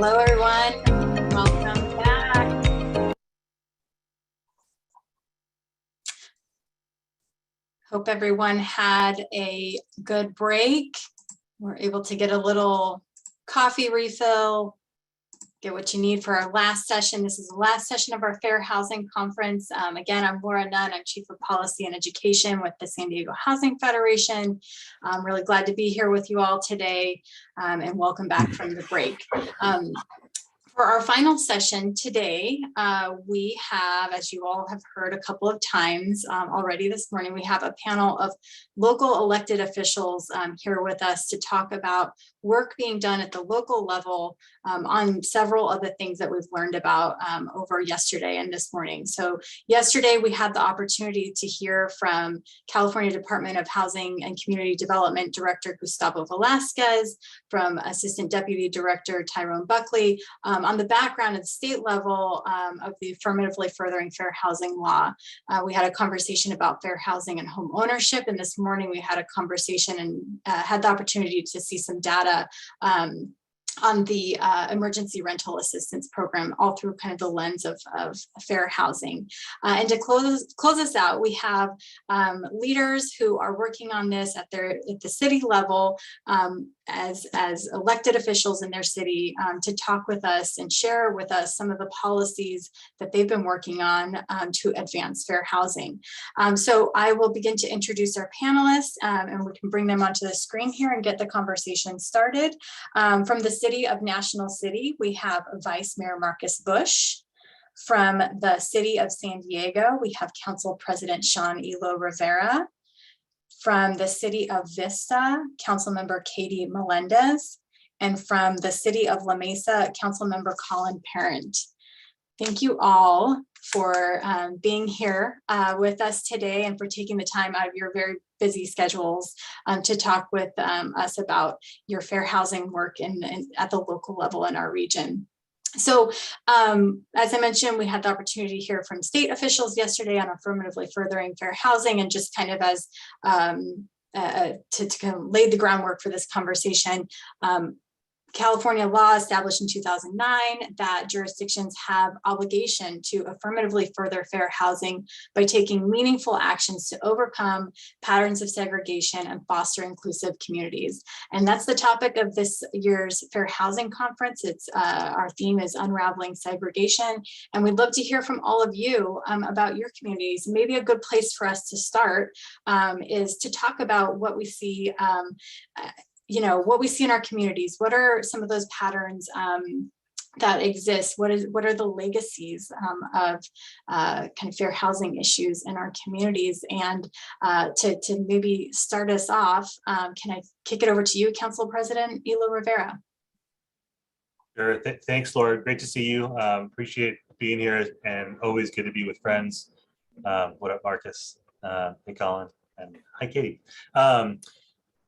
Hello, everyone. Welcome back. Hope everyone had a good break. We're able to get a little coffee refill, get what you need for our last session. This is the last session of our Fair Housing Conference. Again, I'm Laura Nunn. I'm Chief of Policy and Education with the San Diego Housing Federation. I'm really glad to be here with you all today, and welcome back from the break. For our final session today, we have, as you all have heard a couple of times already this morning, we have a panel of local elected officials here with us to talk about work being done at the local level on several of the things that we've learned about over yesterday and this morning. So yesterday we had the opportunity to hear from California Department of Housing and Community Development Director Gustavo Velasquez, from Assistant Deputy Director Tyrone Buckley, on the background at the state level of the Affirmatively Furthering Fair Housing Law. We had a conversation about fair housing and home ownership, and this morning we had a conversation and had the opportunity to see some data on the emergency rental assistance program, all through kind of the lens of fair housing. And to close us out, we have leaders who are working on this at the city level as elected officials in their city to talk with us and share with us some of the policies that they've been working on to advance fair housing. So I will begin to introduce our panelists, and we can bring them onto the screen here and get the conversation started. From the city of National City, we have Vice Mayor Marcus Bush. From the city of San Diego, we have Council President Sean Elo Rivera. From the city of Vista, Councilmember Katie Melendez. And from the city of La Mesa, Councilmember Colin Parent. Thank you all for being here with us today and for taking the time out of your very busy schedules to talk with us about your fair housing work at the local level in our region. So as I mentioned, we had the opportunity to hear from state officials yesterday on affirmatively furthering fair housing, and just kind of as to kind of lay the groundwork for this conversation. California law established in 2009 that jurisdictions have obligation to affirmatively further fair housing by taking meaningful actions to overcome patterns of segregation and foster inclusive communities. And that's the topic of this year's Fair Housing Conference. Our theme is Unraveling Segregation. And we'd love to hear from all of you about your communities. Maybe a good place for us to start is to talk about what we see what we see in our communities. What are some of those patterns that exist? What are the legacies of kind of fair housing issues in our communities? And to maybe start us off, can I kick it over to you, Council President Elo Rivera? Sure. Thanks, Laura. Great to see you. Appreciate being here, and always good to be with friends. What up, Marcus? Hey, Colin, and hi, Katie.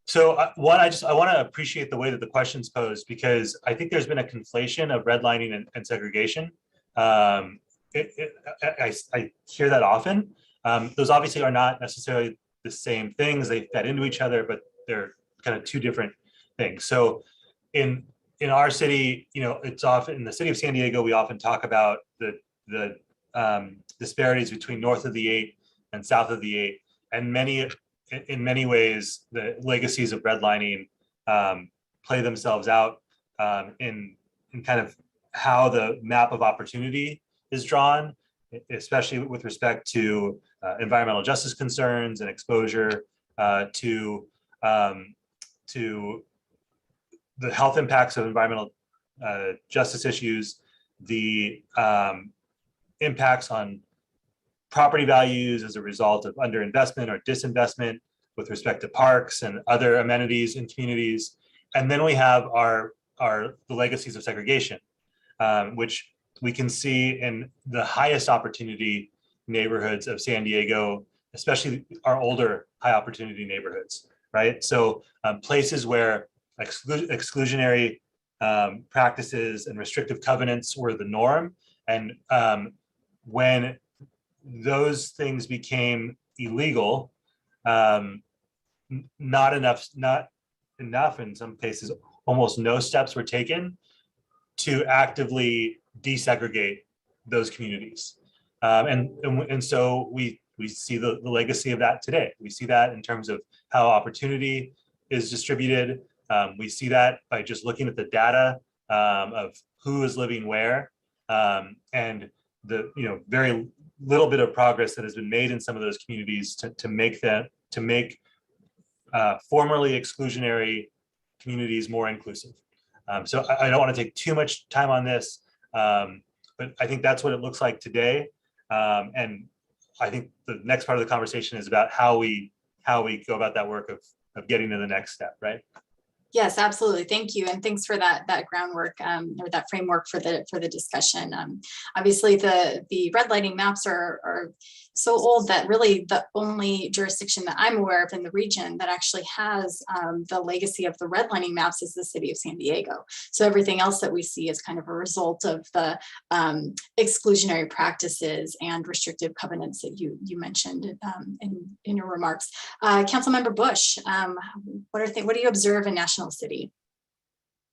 So I want to appreciate the way that the questions posed, because I think there's been a conflation of redlining and segregation. I hear that often. Those obviously are not necessarily the same things. They fed into each other, but they're kind of two different things. So in our city, it's often in the city of San Diego, we often talk about the disparities between north of the 8 and south of the 8, and in many ways, the legacies of redlining play themselves out in kind of how the map of opportunity is drawn, especially with respect to environmental justice concerns and exposure to the health impacts of environmental justice issues, the impacts on property values as a result of underinvestment or disinvestment with respect to parks and other amenities in communities. And then we have the legacies of segregation, which we can see in the highest opportunity neighborhoods of San Diego, especially our older high opportunity neighborhoods, right? So places where exclusionary practices and restrictive covenants were the norm. And when those things became illegal, not enough in some cases, almost no steps were taken to actively desegregate those communities. And so we see the legacy of that today. We see that in terms of how opportunity is distributed. We see that by just looking at the data of who is living where, and the very little bit of progress that has been made in some of those communities to make formerly exclusionary communities more inclusive. So I don't want to take too much time on this, but I think that's what it looks like today. And I think the next part of the conversation is about how we go about that work of getting to the next step, right? Yes, absolutely. Thank you. And thanks for that groundwork or that framework for the discussion. Obviously, the red lighting maps are so old that really the only jurisdiction that I'm aware of in the region that actually has the legacy of the red lighting maps is the city of San Diego. So everything else that we see is kind of a result of the exclusionary practices and restrictive covenants that you mentioned in your remarks. Councilmember Bush, what do you observe in National City?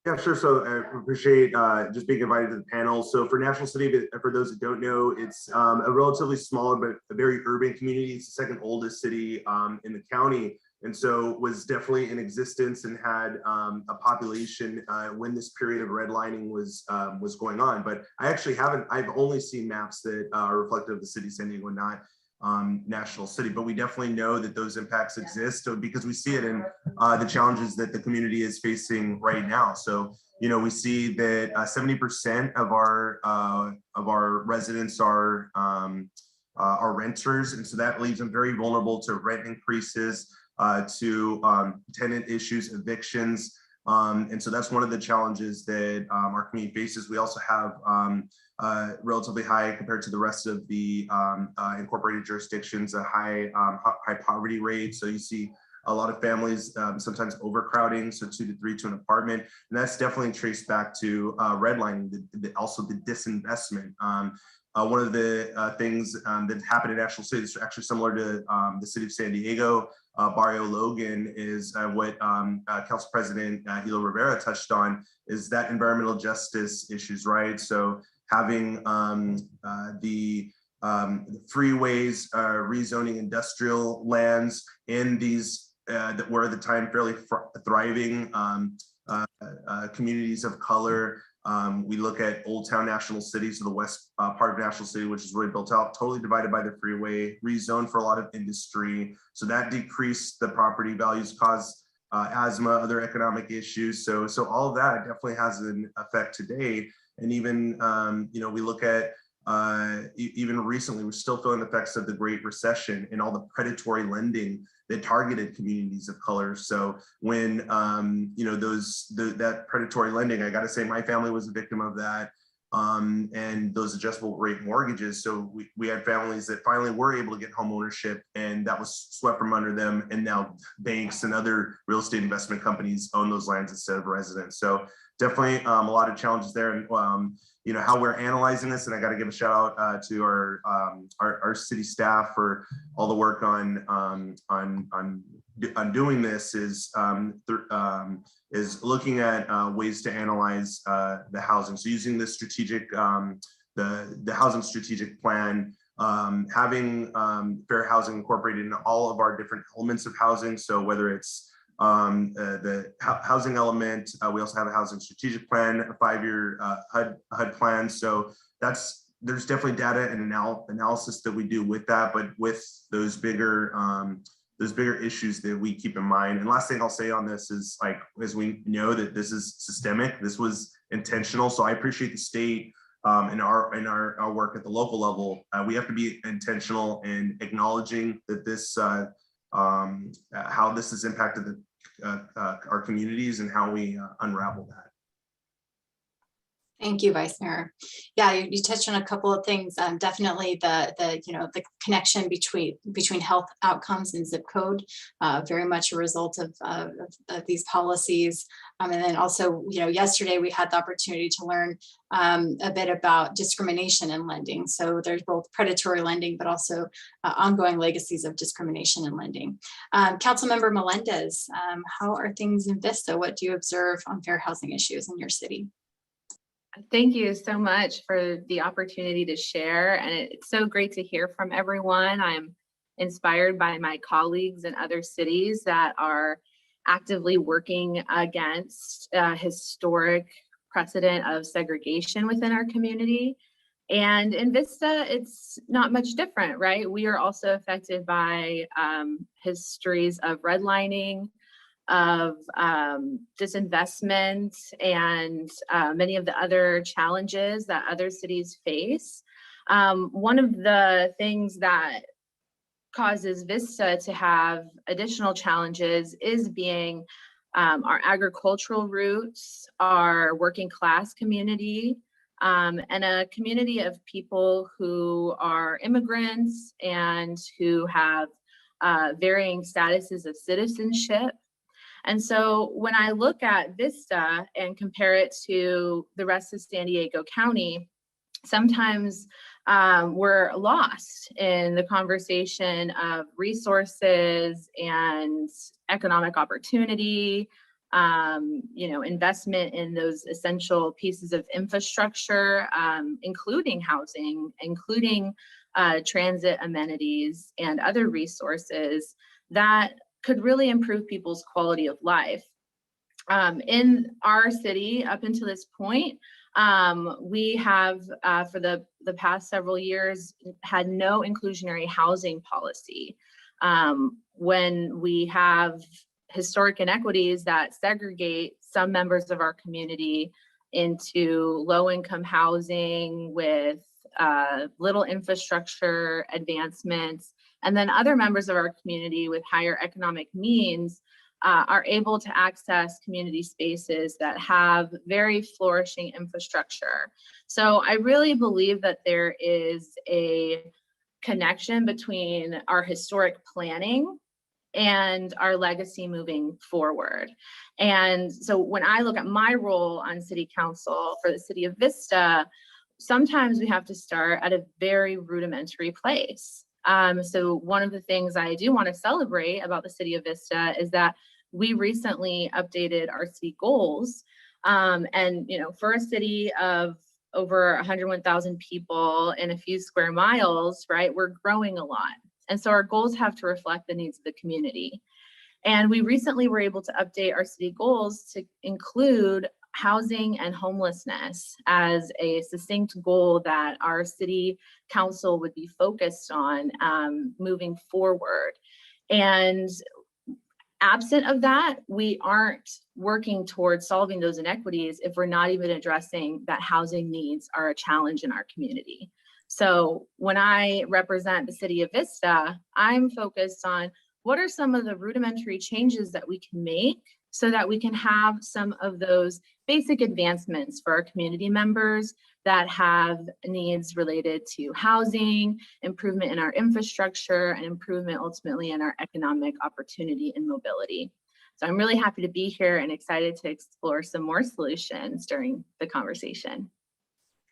Yeah, sure. So I appreciate just being invited to the panel. So for National City, for those that don't know, it's a relatively smaller but a very urban community. It's the second oldest city in the county, and so was definitely in existence and had a population when this period of redlining was going on. But I've only seen maps that are reflective of the city of San Diego, not National City, but we definitely know that those impacts exist because we see it in the challenges that the community is facing right now. So, we see that 70% of our residents are renters, and so that leaves them very vulnerable to rent increases, to tenant issues, evictions. And so that's one of the challenges that our community faces. We also have relatively high, compared to the rest of the incorporated jurisdictions, a high poverty rate. So you see a lot of families sometimes overcrowding, so 2 to 3 to an apartment, and that's definitely traced back to redlining, also the disinvestment. One of the things that happened in National City is actually similar to the city of San Diego. Barrio Logan is what Council President Hilo Rivera touched on, is that environmental justice issues, right? So having the freeways, rezoning industrial lands in these that were at the time fairly thriving communities of color. We look at Old Town National City, so the west part of National City, which is really built out, totally divided by the freeway, rezoned for a lot of industry. So that decreased the property values, caused asthma, other economic issues. So all of that definitely has an effect today. And even, we look at even recently, we're still feeling the effects of the Great Recession and all the predatory lending that targeted communities of color. So when, that predatory lending, I got to say, my family was a victim of that. And those adjustable rate mortgages. So we had families that finally were able to get home ownership, and that was swept from under them. And now banks and other real estate investment companies own those lands instead of residents. So definitely a lot of challenges there. And how we're analyzing this, and I got to give a shout out to our city staff for all the work on doing this, is looking at ways to analyze the housing. So using the strategic, the housing strategic plan, having fair housing incorporated in all of our different elements of housing. So whether it's the housing element, we also have a housing strategic plan, a 5-year HUD plan. So there's definitely data and analysis that we do with that, but with those bigger issues that we keep in mind. And last thing I'll say on this is, like, as we know that this is systemic, this was intentional. So I appreciate the state in our work at the local level. We have to be intentional in acknowledging that this how this has impacted our communities and how we unravel that. Thank you, Vice Mayor. Yeah, you touched on a couple of things. Definitely the connection between health outcomes and zip code, very much a result of these policies. And then also, yesterday we had the opportunity to learn a bit about discrimination in lending. So there's both predatory lending, but also ongoing legacies of discrimination in lending. Councilmember Melendez, how are things in Vista? What do you observe on fair housing issues in your city? Thank you so much for the opportunity to share. And it's so great to hear from everyone. I'm inspired by my colleagues in other cities that are actively working against historic precedent of segregation within our community. And in Vista, it's not much different, right? We are also affected by histories of redlining, of disinvestment, and many of the other challenges that other cities face. One of the things that causes Vista to have additional challenges is being our agricultural roots, our working class community, and a community of people who are immigrants and who have varying statuses of citizenship. And so when I look at Vista and compare it to the rest of San Diego County, sometimes we're lost in the conversation of resources and economic opportunity, investment in those essential pieces of infrastructure, including housing, including transit amenities and other resources that could really improve people's quality of life. In our city, up until this point, we have, for the past several years, had no inclusionary housing policy. When we have historic inequities that segregate some members of our community into low-income housing with little infrastructure advancements, and then other members of our community with higher economic means are able to access community spaces that have very flourishing infrastructure. So I really believe that there is a connection between our historic planning and our legacy moving forward. And so when I look at my role on City Council for the City of Vista, sometimes we have to start at a very rudimentary place. So one of the things I do want to celebrate about the City of Vista is that we recently updated our city goals. And for a city of over 101,000 people in a few square miles, right, we're growing a lot. And so our goals have to reflect the needs of the community. And we recently were able to update our city goals to include housing and homelessness as a succinct goal that our city council would be focused on moving forward. And absent of that, we aren't working towards solving those inequities if we're not even addressing that housing needs are a challenge in our community. So when I represent the City of Vista, I'm focused on what are some of the rudimentary changes that we can make so that we can have some of those basic advancements for our community members that have needs related to housing, improvement in our infrastructure, and improvement ultimately in our economic opportunity and mobility. So I'm really happy to be here and excited to explore some more solutions during the conversation.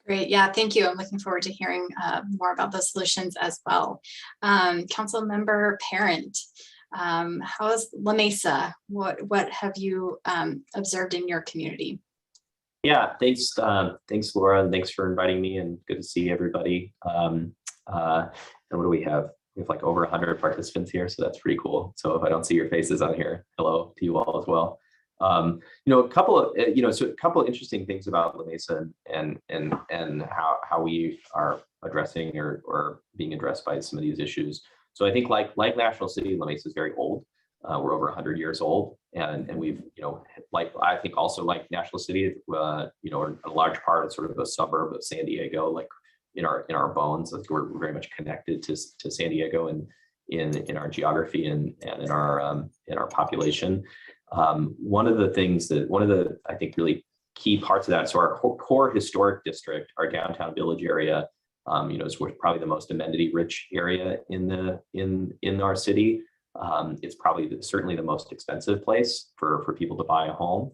Great. Yeah, thank you. I'm looking forward to hearing more about those solutions as well. Council Member Parent, how is La Mesa? What have you observed in your community? Yeah, thanks, Laura, and thanks for inviting me, and good to see everybody. And what do we have? We have like over 100 participants here, so that's pretty cool. So if I don't see your faces on here, hello to you all as well. A couple of interesting things about La Mesa and how we are addressing or being addressed by some of these issues. So I think like National City, La Mesa is very old. We're over 100 years old, and we've, I think also like National City, a large part of sort of a suburb of San Diego, like in our bones. Like we're very much connected to San Diego and in our geography and in our population. One of the I think really key parts of that. So our core historic district, our downtown village area, is probably the most amenity rich area in our city. It's probably certainly the most expensive place for people to buy a home.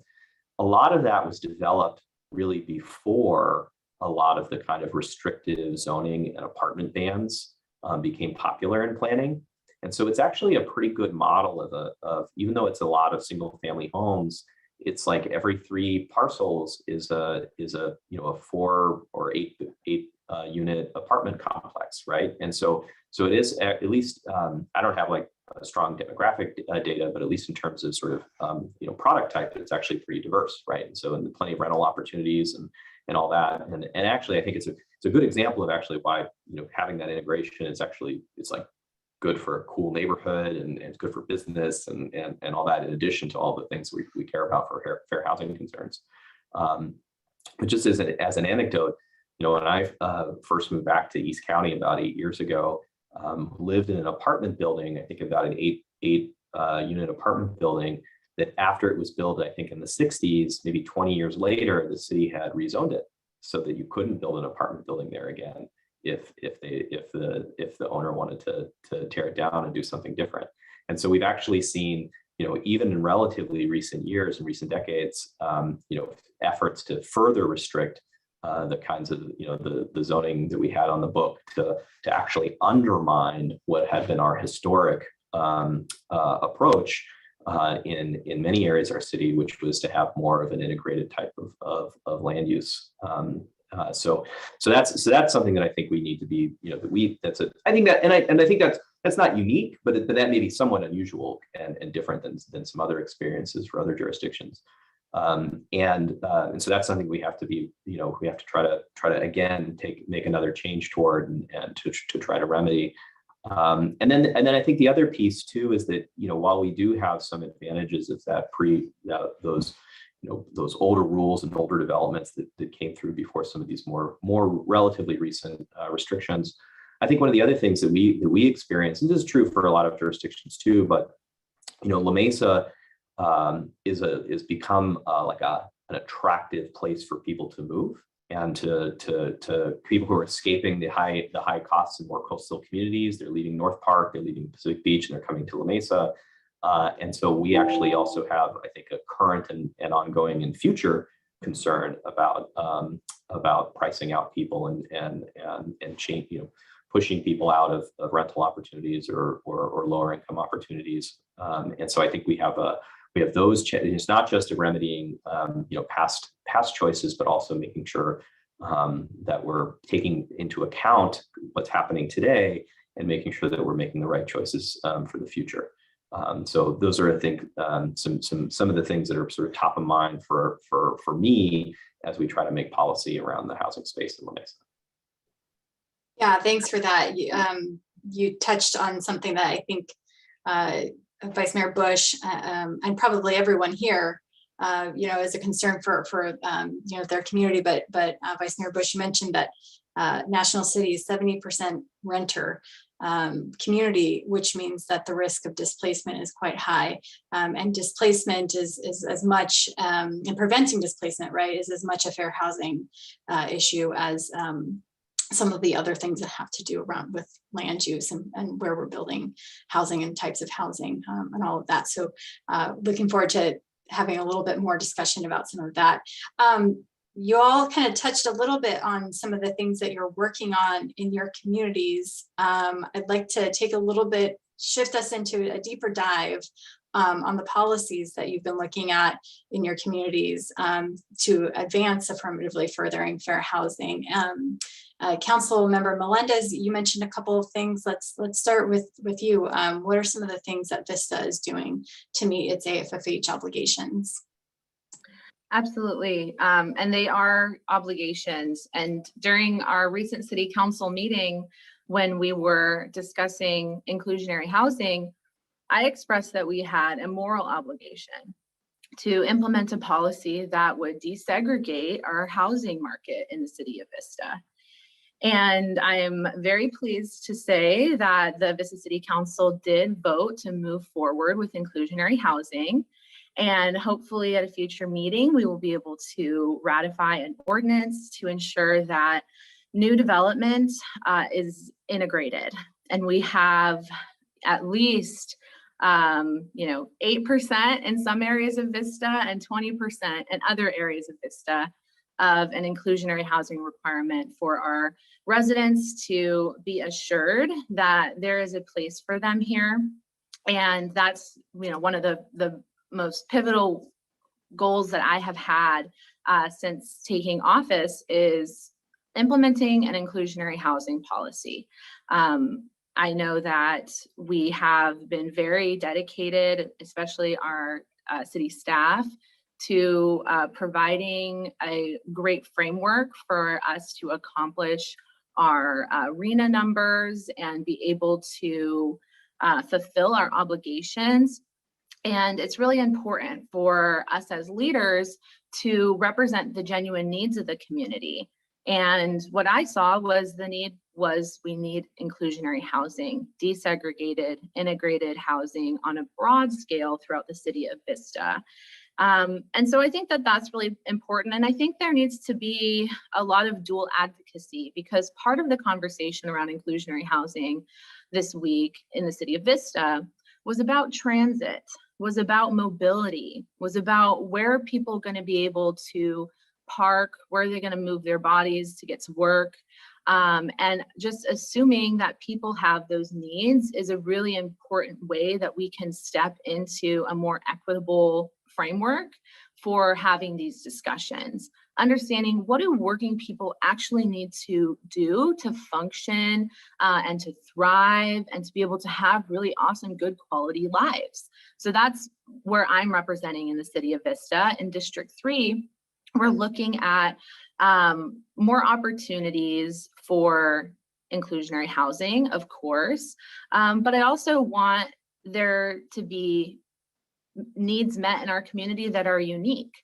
A lot of that was developed really before a lot of the kind of restrictive zoning and apartment bans became popular in planning. And so it's actually a pretty good model of even though it's a lot of single family homes, it's like every 3 parcels is a a 4 or 8 unit apartment complex, right? And so it is at least, I don't have like a strong demographic data, but at least in terms of sort of product type, it's actually pretty diverse, right? And so, and plenty of rental opportunities and all that. And actually, I think it's a good example of actually why having that integration is actually, it's like good for a cool neighborhood, and it's good for business and all that, in addition to all the things we care about for fair housing concerns. But just as an anecdote, when I first moved back to East County about 8 years ago, lived in an apartment building, I think about an eight unit apartment building, that after it was built, I think in the 60s, maybe 20 years later, the city had rezoned it so that you couldn't build an apartment building there again if the owner wanted to tear it down and do something different. And so we've actually seen, even in relatively recent years and recent decades, efforts to further restrict the kinds of the zoning that we had on the book to actually undermine what had been our historic approach in many areas of our city, which was to have more of an integrated type of land use. So that's something that I think we need to be, I think that's not unique, but that may be somewhat unusual and different than some other experiences for other jurisdictions. And so that's something we have to be, we have to try to again make another change toward and to try to remedy. And then I think the other piece too is that while we do have some advantages of that those older rules and older developments that came through before some of these more relatively recent restrictions, I think one of the other things that we experience, and this is true for a lot of jurisdictions too, but La Mesa is become like an attractive place for people to move, and to people who are escaping the high costs in more coastal communities. They're leaving North Park, they're leaving Pacific Beach, and they're coming to La Mesa. And so we actually also have, I think, a current and ongoing and future concern about pricing out people and change, pushing people out of rental opportunities or lower income opportunities. And so I think we have those changes. It's not just remedying past choices, but also making sure that we're taking into account what's happening today and making sure that we're making the right choices for the future. So those are, I think, some of the things that are sort of top of mind for me as we try to make policy around the housing space in La Mesa. Yeah, thanks for that. You touched on something that I think Vice Mayor Bush and probably everyone here, is a concern for their community. But Vice Mayor Bush, you mentioned that National City is 70% renter community, which means that the risk of displacement is quite high. And displacement is as much, and preventing displacement, right, is as much a fair housing issue as some of the other things that have to do around with land use and where we're building housing and types of housing and all of that. So looking forward to having a little bit more discussion about some of that. You all kind of touched a little bit on some of the things that you're working on in your communities. I'd like to take a little bit, shift us into a deeper dive on the policies that you've been looking at in your communities to advance affirmatively furthering fair housing. Council Member Melendez, you mentioned a couple of things. Let's start with you. What are some of the things that VISTA is doing to meet its AFFH obligations? Absolutely, and they are obligations. And during our recent City Council meeting, when we were discussing inclusionary housing, I expressed that we had a moral obligation to implement a policy that would desegregate our housing market in the city of Vista. And I am very pleased to say that the Vista City Council did vote to move forward with inclusionary housing. And hopefully at a future meeting, we will be able to ratify an ordinance to ensure that new development is integrated. And we have at least 8% in some areas of Vista and 20% in other areas of Vista of an inclusionary housing requirement for our residents to be assured that there is a place for them here. And that's one of the most pivotal goals that I have had since taking office is implementing an inclusionary housing policy. I know that we have been very dedicated, especially our city staff, to providing a great framework for us to accomplish our RENA numbers and be able to fulfill our obligations. And it's really important for us as leaders to represent the genuine needs of the community. And what I saw was we need inclusionary housing, desegregated, integrated housing on a broad scale throughout the city of Vista. And so I think that that's really important. And I think there needs to be a lot of dual advocacy, because part of the conversation around inclusionary housing this week in the city of Vista was about transit, was about mobility, was about where are people going to be able to park, where are they going to move their bodies to get to work. And just assuming that people have those needs is a really important way that we can step into a more equitable framework for having these discussions. Understanding what do working people actually need to do to function and to thrive and to be able to have really awesome, good quality lives. So that's where I'm representing in the city of Vista. In District 3, we're looking at more opportunities for inclusionary housing, of course, but I also want there to be needs met in our community that are unique.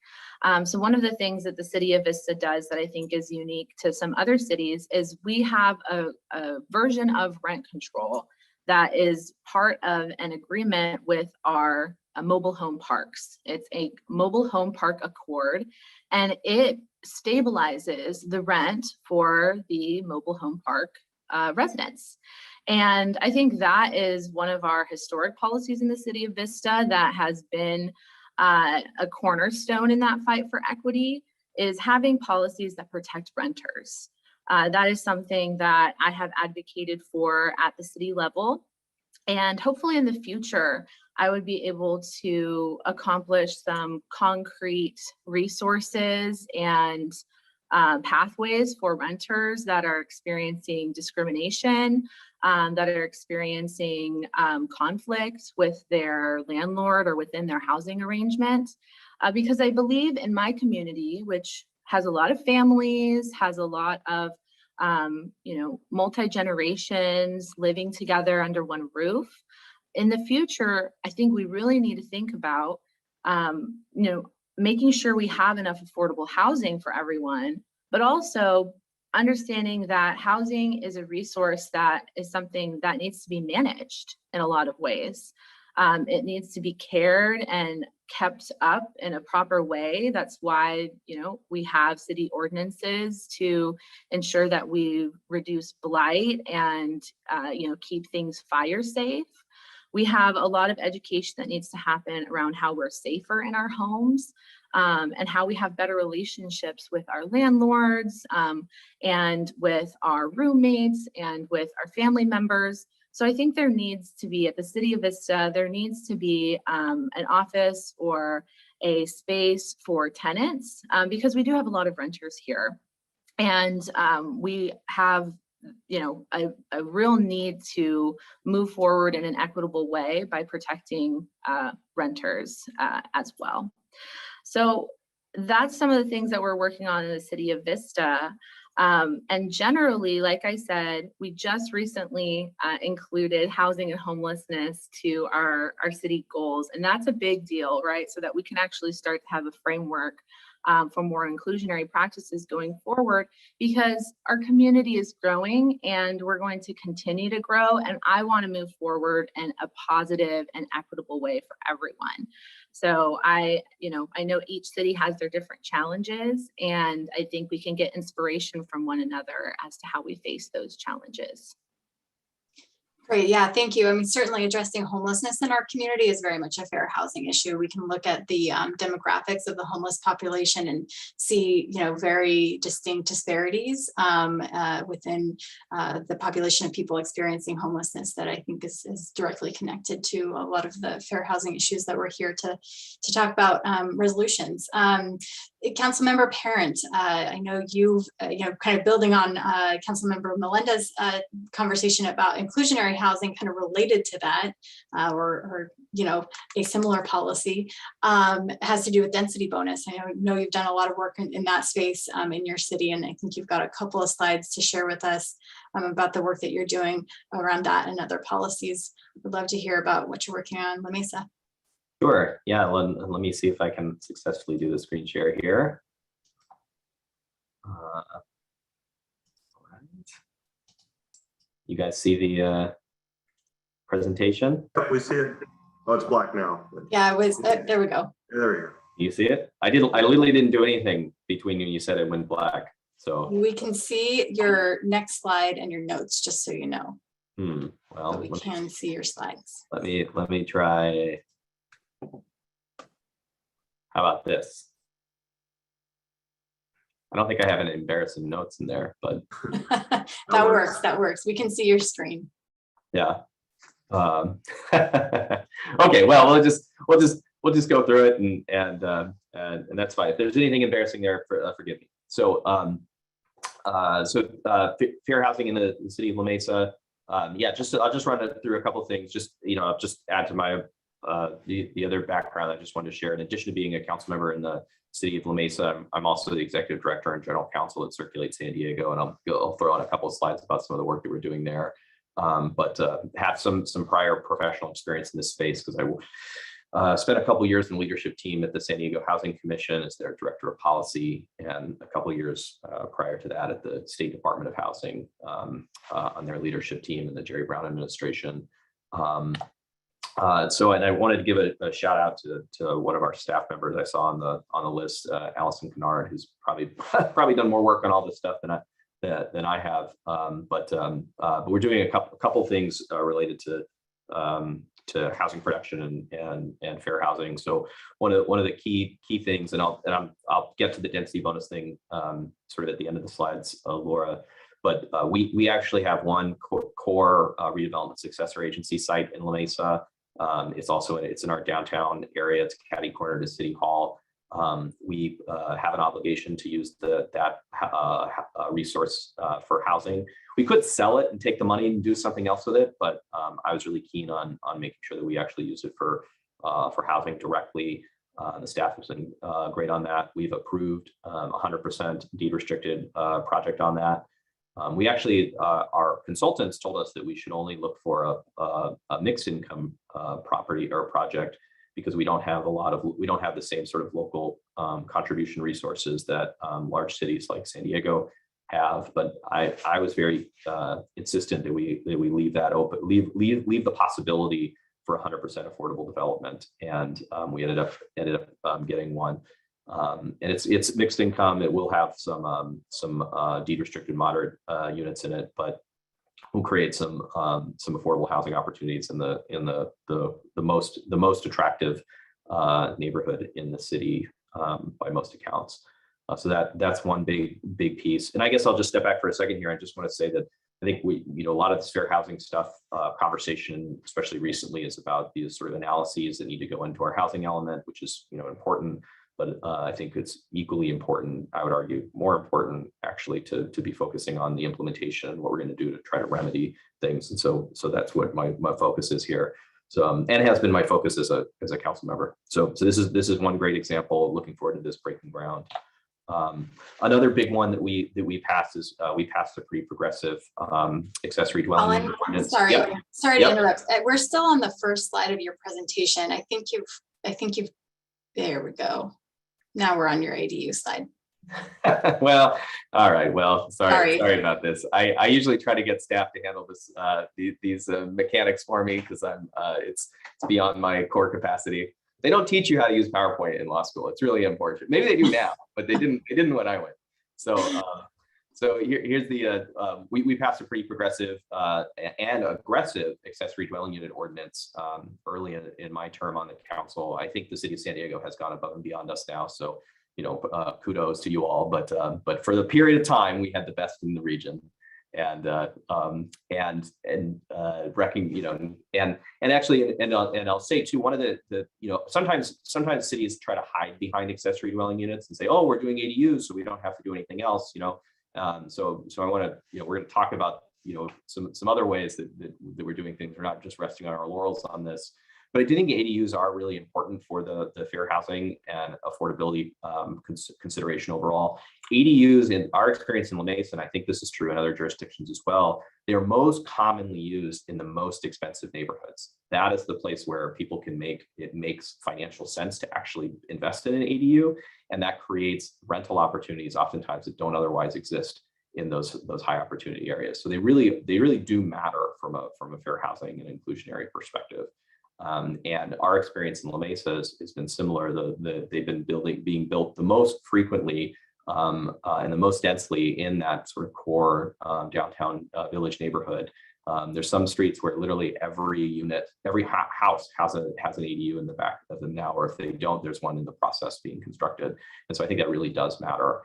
So one of the things that the city of Vista does that I think is unique to some other cities is we have a version of rent control that is part of an agreement with our mobile home parks. It's a mobile home park accord, and it stabilizes the rent for the mobile home park residents. And I think that is one of our historic policies in the city of Vista that has been a cornerstone in that fight for equity, is having policies that protect renters. That is something that I have advocated for at the city level. And hopefully in the future, I would be able to accomplish some concrete resources and pathways for renters that are experiencing discrimination, that are experiencing conflict with their landlord or within their housing arrangement. Because I believe in my community, which has a lot of families, has a lot of multi-generations living together under one roof. In the future, I think we really need to think about, making sure we have enough affordable housing for everyone, but also understanding that housing is a resource that is something that needs to be managed in a lot of ways. It needs to be cared and kept up in a proper way. That's why, we have city ordinances to ensure that we reduce blight and, keep things fire safe. We have a lot of education that needs to happen around how we're safer in our homes, and how we have better relationships with our landlords, and with our roommates and with our family members. So I think there needs to be, at the city of Vista, there needs to be an office or a space for tenants, because we do have a lot of renters here. And we have a real need to move forward in an equitable way by protecting renters as well. So that's some of the things that we're working on in the city of Vista. And generally, like I said, we just recently included housing and homelessness to our city goals. And that's a big deal, right? So that we can actually start to have a framework for more inclusionary practices going forward, because our community is growing and we're going to continue to grow. And I want to move forward in a positive and equitable way for everyone. So I know each city has their different challenges, and I think we can get inspiration from one another as to how we face those challenges. Great, yeah, thank you. I mean, certainly addressing homelessness in our community is very much a fair housing issue. We can look at the demographics of the homeless population and see, very distinct disparities within the population of people experiencing homelessness that I think is directly connected to a lot of the fair housing issues that we're here to talk about resolutions. Councilmember Parent, I know you've, kind of building on Councilmember Melinda's conversation about inclusionary housing, kind of related to that, or a similar policy, has to do with density bonus. I know you've done a lot of work in that space in your city, and I think you've got a couple of slides to share with us about the work that you're doing around that and other policies. Would love to hear about what you're working on, La Mesa. Sure. Yeah. Let me see if I can successfully do the screen share here. All right. You guys see the presentation? We see it. Oh, it's black now. Yeah, it was, there we go. There we go. You see it? I literally didn't do anything between when you said it went black. So We can see your next slide and your notes, just so you know. Well, So we can see your slides. let me try. How about this? I don't think I have any embarrassing notes in there, but That works. That works. We can see your screen. yeah. Okay, well, we'll just go through it and that's fine. If there's anything embarrassing there, forgive me. So fair housing in the city of La Mesa. I'll just run it through a couple of things. Just add to my the other background I just wanted to share. In addition to being a council member in the city of La Mesa, I'm also the executive director and general counsel at Circulate San Diego, and I'll throw out a couple of slides about some of the work that we're doing there. But have some prior professional experience in this space because I spent a couple of years in the leadership team at the San Diego Housing Commission as their director of policy, and a couple of years prior to that at the State Department of Housing on their leadership team in the Jerry Brown administration. And I wanted to give a shout out to one of our staff members I saw on the list, Allison Kennard, who's probably done more work on all this stuff than I have. But we're doing a couple things related to housing production and fair housing. So one of the key things, and I'll get to the density bonus thing sort of at the end of the slides, Laura. But we actually have one core redevelopment successor agency site in La Mesa. It's in our downtown area. It's catty corner to City Hall. We have an obligation to use that resource for housing. We could sell it and take the money and do something else with it, but I was really keen on making sure that we actually use it for housing directly. The staff has been great on that. We've approved 100% deed restricted project on that. We actually, our consultants told us that we should only look for a mixed income property or project because we don't have the same sort of local contribution resources that large cities like San Diego have. But I was very insistent that we leave that open, leave the possibility for 100% affordable development, and we ended up getting one. And it's mixed income. It will have some deed restricted moderate units in it, but we'll create some affordable housing opportunities in the most attractive neighborhood in the city by most accounts. So that's one big piece. And I guess I'll just step back for a second here. I just want to say that I think a lot of this fair housing stuff conversation, especially recently, is about these sort of analyses that need to go into our housing element, which is important. But I think it's equally important, I would argue more important actually, to be focusing on the implementation and what we're going to do to try to remedy things. And so that's what my focus is here. So and it has been my focus as a council member. So this is one great example. Looking forward to this breaking ground. Another big one that we passed is we passed a pretty progressive accessory dwelling unit ordinance. Sorry Yep. to interrupt. We're still on the first slide of your presentation. I think you've there we go. Now we're on your ADU slide. Well, all right. Well, sorry about this. I usually try to get staff to handle this these mechanics for me because it's beyond my core capacity. They don't teach you how to use PowerPoint in law school. It's really important. Maybe they do now, but they didn't when I went. So So here's the, we passed a pretty progressive and aggressive accessory dwelling unit ordinance early in my term on the council. I think the city of San Diego has gone above and beyond us now. So, kudos to you all. But for the period of time, we had the best in the region. And actually, I'll say too, one of the sometimes cities try to hide behind accessory dwelling units and say, oh, we're doing ADUs, so we don't have to do anything else, So I want to, we're going to talk about, some other ways that we're doing things. We're not just resting on our laurels on this, but I do think ADUs are really important for the fair housing and affordability consideration overall. ADUs, in our experience in La Mesa, and I think this is true in other jurisdictions as well, they are most commonly used in the most expensive neighborhoods. That is the place where people it makes financial sense to actually invest in an ADU, and that creates rental opportunities oftentimes that don't otherwise exist in those high opportunity areas. So they really do matter from a fair housing and inclusionary perspective. And our experience in La Mesa has been similar. They've been being built the most frequently and the most densely in that sort of core downtown village neighborhood. There's some streets where literally every house has an ADU in the back of them now, or if they don't, there's one in the process being constructed. And so I think that really does matter.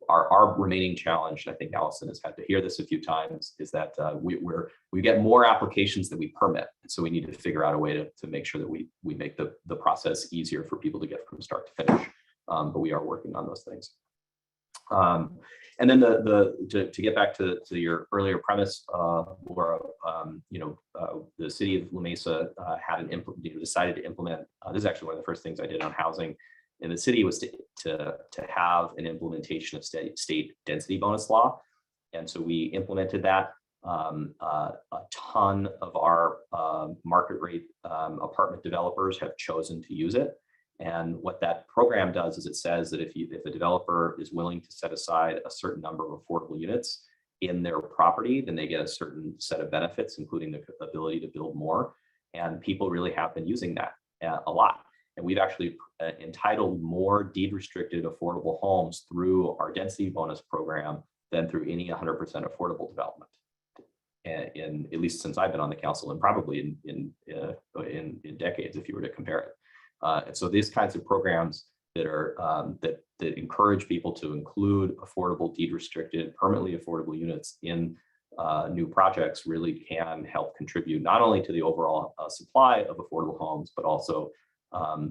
Our remaining challenge, and I think Allison has had to hear this a few times, is that we get more applications than we permit. And so we need to figure out a way to make sure that we make the process easier for people to get from start to finish. But we are working on those things. And then to get back to your earlier premise, Laura, the city of La Mesa decided to implement. This is actually one of the first things I did on housing in the city was to have an implementation of state density bonus law. And so we implemented that. A ton of our market rate apartment developers have chosen to use it. And what that program does is it says that if a developer is willing to set aside a certain number of affordable units in their property, then they get a certain set of benefits, including the ability to build more. And people really have been using that a lot. And we've actually entitled more deed restricted affordable homes through our density bonus program than through any 100% affordable development. And at least since I've been on the council, and probably in decades, if you were to compare it. And so these kinds of programs that are that encourage people to include affordable deed restricted, permanently affordable units in new projects really can help contribute not only to the overall supply of affordable homes, but also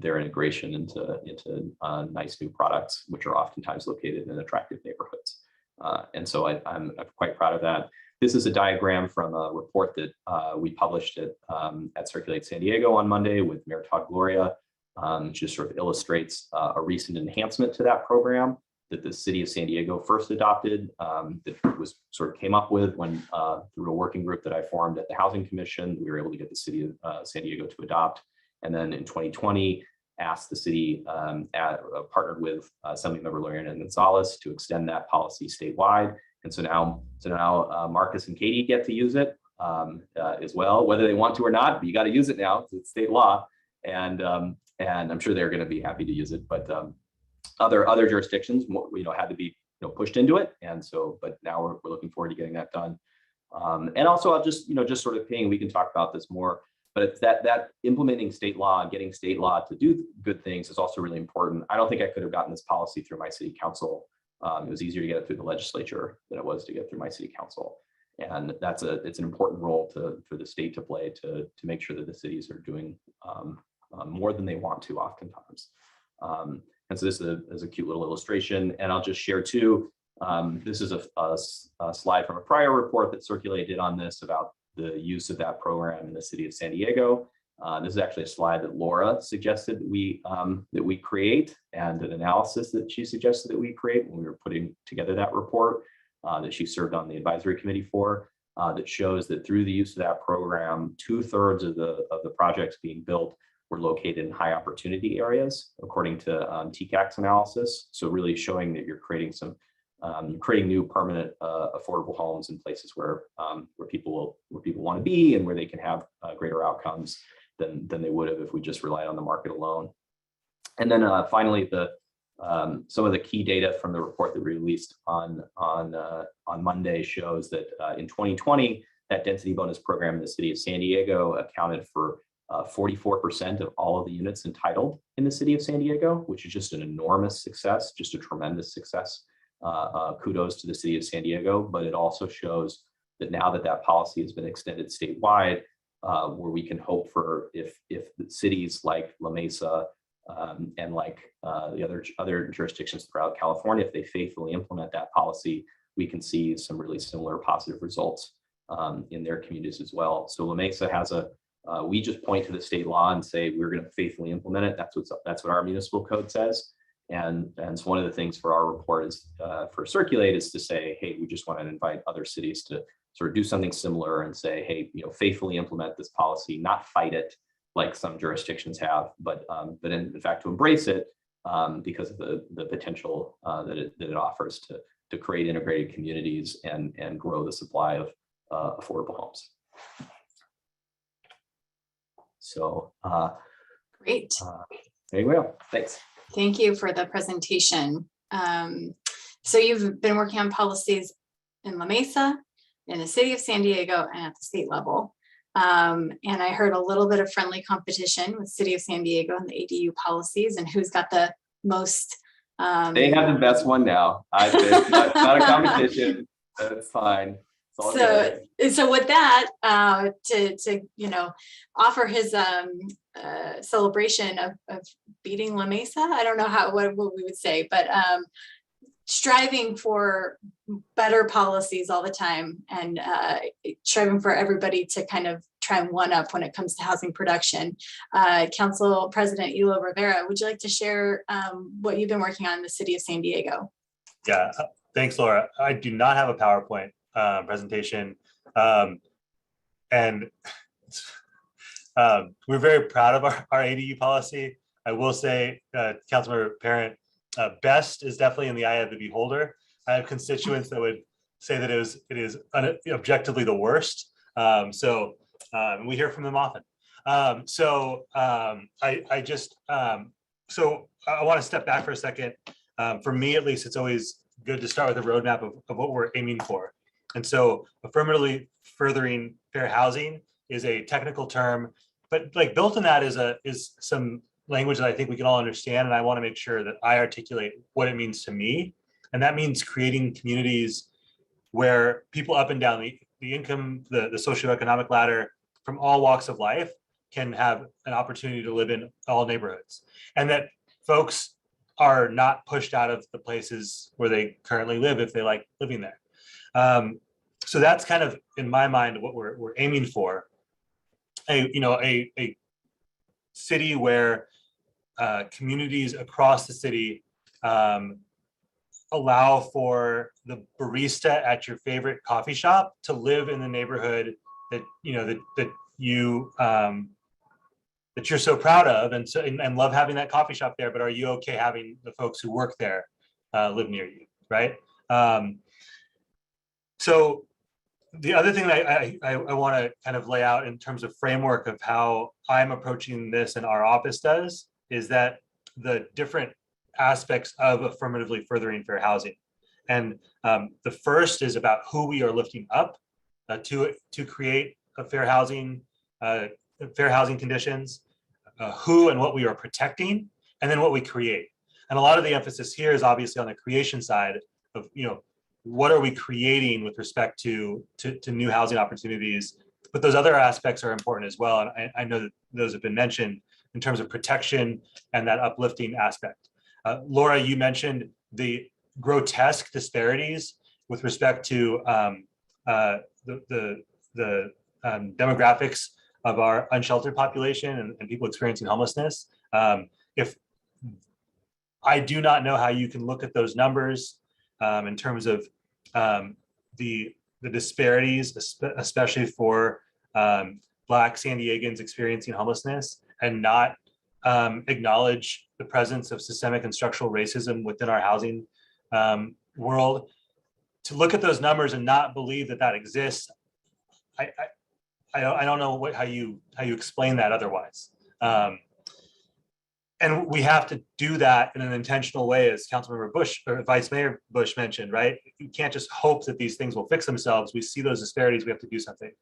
their integration into nice new products, which are oftentimes located in attractive neighborhoods. And so I'm quite proud of that. This is a diagram from a report that we published at Circulate San Diego on Monday with Mayor Todd Gloria. Just sort of illustrates a recent enhancement to that program that the city of San Diego first adopted, that was sort of came up with when through a working group that I formed at the Housing Commission, we were able to get the city of San Diego to adopt. And then in 2020, asked the city, partnered with Assemblymember Lorena Gonzalez to extend that policy statewide. And so now Marcus and Katie get to use it as well, whether they want to or not, but you got to use it now because it's state law. And I'm sure they're going to be happy to use it. But other jurisdictions, had to be pushed into it. And so, but now we're looking forward to getting that done. And also, I'll just sort of we can talk about this more. But it's that implementing state law and getting state law to do good things is also really important. I don't think I could have gotten this policy through my city council. It was easier to get it through the legislature than it was to get through my city council. And it's an important role for the state to play to make sure that the cities are doing more than they want to oftentimes. And so this is a cute little illustration. And I'll just share too, this is a slide from a prior report that Circulated on this about the use of that program in the city of San Diego. This is actually a slide that Laura suggested that we create, and an analysis that she suggested that we create when we were putting together that report that she served on the advisory committee for, that shows that through the use of that program, 2/3 of the projects being built were located in high opportunity areas, according to TCAC's analysis. So really showing that you're creating new permanent affordable homes in places where people want to be and where they can have greater outcomes than they would have if we just relied on the market alone. And then finally, Some of the key data from the report that we released on Monday shows that in 2020, that density bonus program in the city of San Diego accounted for 44% of all of the units entitled in the city of San Diego, which is just an enormous success, just a tremendous success. Kudos to the city of San Diego, but it also shows that now that that policy has been extended statewide, where we can hope for if the cities like La Mesa and like the other jurisdictions throughout California, if they faithfully implement that policy, we can see some really similar positive results in their communities as well. So La Mesa has we just point to the state law and say we're going to faithfully implement it. That's what our municipal code says. And so one of the things for our report is for Circulate is to say, hey, we just want to invite other cities to sort of do something similar and say, hey, faithfully implement this policy, not fight it like some jurisdictions have, but in fact to embrace it because of the potential that it offers to create integrated communities and grow the supply of affordable homes. So Great. there you go. Thanks. Thank you for the presentation. So you've been working on policies in La Mesa, in the city of San Diego, and at the state level. And I heard a little bit of friendly competition with city of San Diego and the ADU policies and who's got the most. They have the best one now. It's not a competition. That's fine. So with that, to offer his celebration of beating La Mesa, I don't know what we would say, but striving for better policies all the time and striving for everybody to kind of try and one up when it comes to housing production. Council President Elo Rivera, would you like to share what you've been working on in the city of San Diego? Yeah, thanks, Laura. I do not have a PowerPoint presentation. And we're very proud of our ADU policy. I will say, Councilmember Parent, best is definitely in the eye of the beholder. I have constituents that would say that it is objectively the worst. So we hear from them often. So I want to step back for a second. For me, at least, it's always good to start with a roadmap of what we're aiming for. And so affirmatively furthering fair housing is a technical term, but like built in that is some language that I think we can all understand. And I want to make sure that I articulate what it means to me. And that means creating communities where people up and down the income, the socioeconomic ladder from all walks of life can have an opportunity to live in all neighborhoods. And that folks are not pushed out of the places where they currently live if they like living there. So that's kind of, in my mind, what we're aiming for. A city where communities across the city allow for the barista at your favorite coffee shop to live in the neighborhood that you're so proud of and love having that coffee shop there. But are you okay having the folks who work there live near you, right? So the other thing that I want to kind of lay out in terms of framework of how I'm approaching this and our office does is that the different aspects of affirmatively furthering fair housing. And the first is about who we are lifting up to create a fair housing conditions, who and what we are protecting, and then what we create. And a lot of the emphasis here is obviously on the creation side of, what are we creating with respect to new housing opportunities? But those other aspects are important as well. And I know that those have been mentioned in terms of protection and that uplifting aspect. Laura, you mentioned the grotesque disparities with respect to the demographics of our unsheltered population and people experiencing homelessness. If I do not know how you can look at those numbers in terms of the disparities, especially for Black San Diegans experiencing homelessness, and not acknowledge the presence of systemic and structural racism within our housing world. To look at those numbers and not believe that exists, I don't know how you explain that otherwise. And we have to do that in an intentional way, as Councilmember Bush or Vice Mayor Bush mentioned, right? You can't just hope that these things will fix themselves. We see those disparities, we have to do something.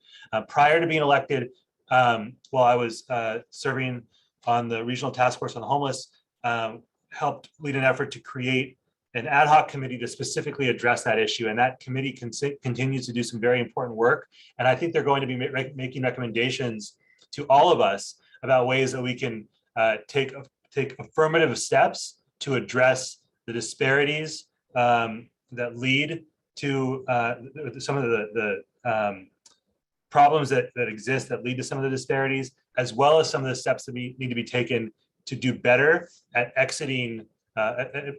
Prior to being elected, while I was serving on the Regional Task Force on the Homeless, helped lead an effort to create an ad hoc committee to specifically address that issue. And that committee continues to do some very important work. And I think they're going to be making recommendations to all of us about ways that we can take affirmative steps to address the disparities that lead to some of the problems that exist that lead to some of the disparities, as well as some of the steps that need to be taken to do better at exiting,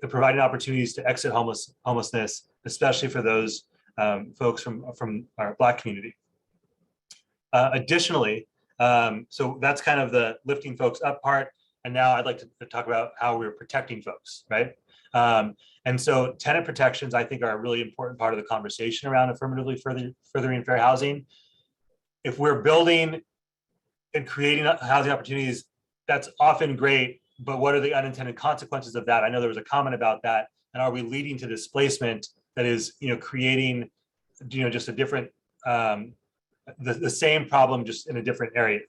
providing opportunities to exit homelessness, especially for those folks from our Black community. Additionally, so that's kind of the lifting folks up part. And now I'd like to talk about how we're protecting folks, right? And so tenant protections, I think, are a really important part of the conversation around affirmatively furthering fair housing. If we're building and creating housing opportunities, that's often great, but what are the unintended consequences of that? I know there was a comment about that. And are we leading to displacement that is, creating, just a different, the same problem, just in a different area?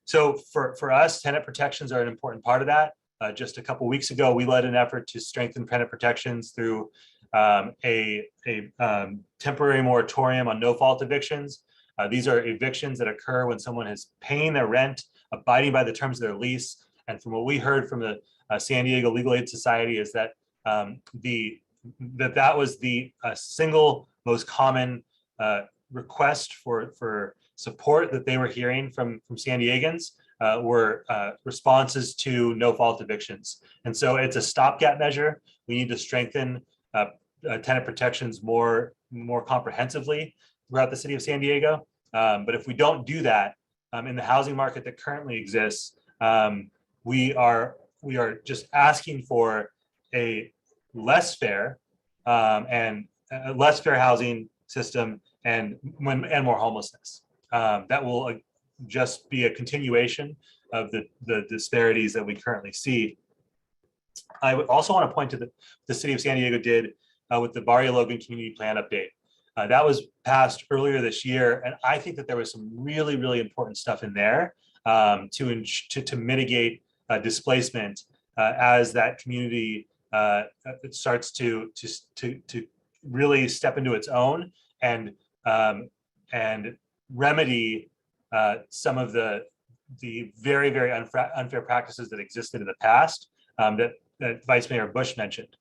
So for us, tenant protections are an important part of that. Just a couple of weeks ago, we led an effort to strengthen tenant protections through a temporary moratorium on no-fault evictions. These are evictions that occur when someone is paying their rent, abiding by the terms of their lease. And from what we heard from the San Diego Legal Aid Society is that that was the single most common request for support that they were hearing from San Diegans were responses to no-fault evictions. And so it's a stopgap measure. We need to strengthen tenant protections more comprehensively throughout the city of San Diego. But if we don't do that in the housing market that currently exists, we are just asking for a less fair and a less fair housing system and more homelessness. That will just be a continuation of the disparities that we currently see. I would also want to point to the city of San Diego did with the Barrio Logan Community Plan update. That was passed earlier this year, and I think that there was some really, really important stuff in there to mitigate displacement as that community it starts to really step into its own and remedy some of the very, very unfair practices that existed in the past that Vice Mayor Bush mentioned.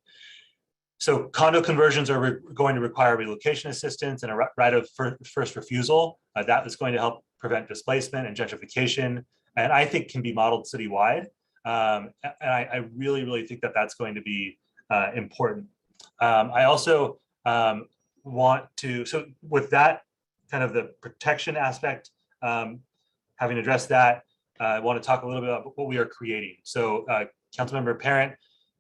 So condo conversions are going to require relocation assistance and a right of first refusal. That is going to help prevent displacement and gentrification, and I think can be modeled citywide. And I really, really think that that's going to be important. I also want to, so with that kind of the protection aspect, having addressed that, I want to talk a little bit about what we are creating. So Councilmember Parent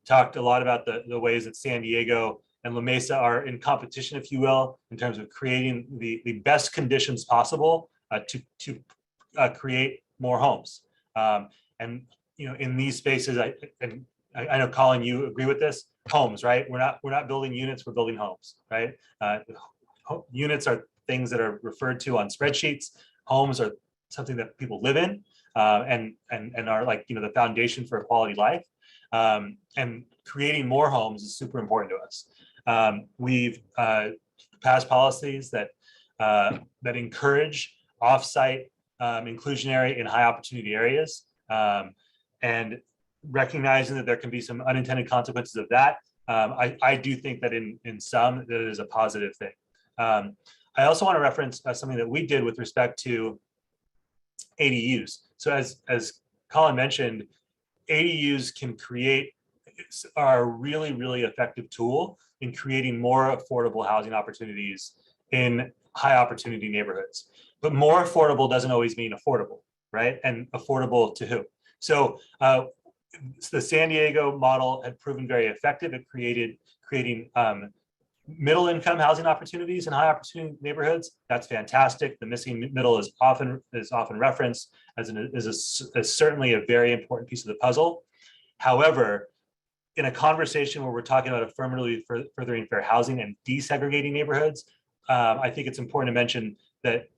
talked a lot about the ways that San Diego and La Mesa are in competition, if you will, in terms of creating the best conditions possible to create more homes. And in these spaces, I know, Colin, you agree with this. Homes, right? We're not building units, we're building homes, right? Units are things that are referred to on spreadsheets. Homes are something that people live in and are like the foundation for a quality life. And creating more homes is super important to us. We've passed policies that encourage offsite inclusionary in high opportunity areas, and recognizing that there can be some unintended consequences of that. I do think that in some that it is a positive thing. I also want to reference something that we did with respect to ADUs. So as Colin mentioned, ADUs are a really, really effective tool in creating more affordable housing opportunities in high opportunity neighborhoods. But more affordable doesn't always mean affordable, right? And affordable to who? So the San Diego model had proven very effective at creating middle income housing opportunities in high opportunity neighborhoods. That's fantastic. The missing middle is often referenced as certainly a very important piece of the puzzle. However, in a conversation where we're talking about affirmatively furthering fair housing and desegregating neighborhoods, I think it's important to mention that,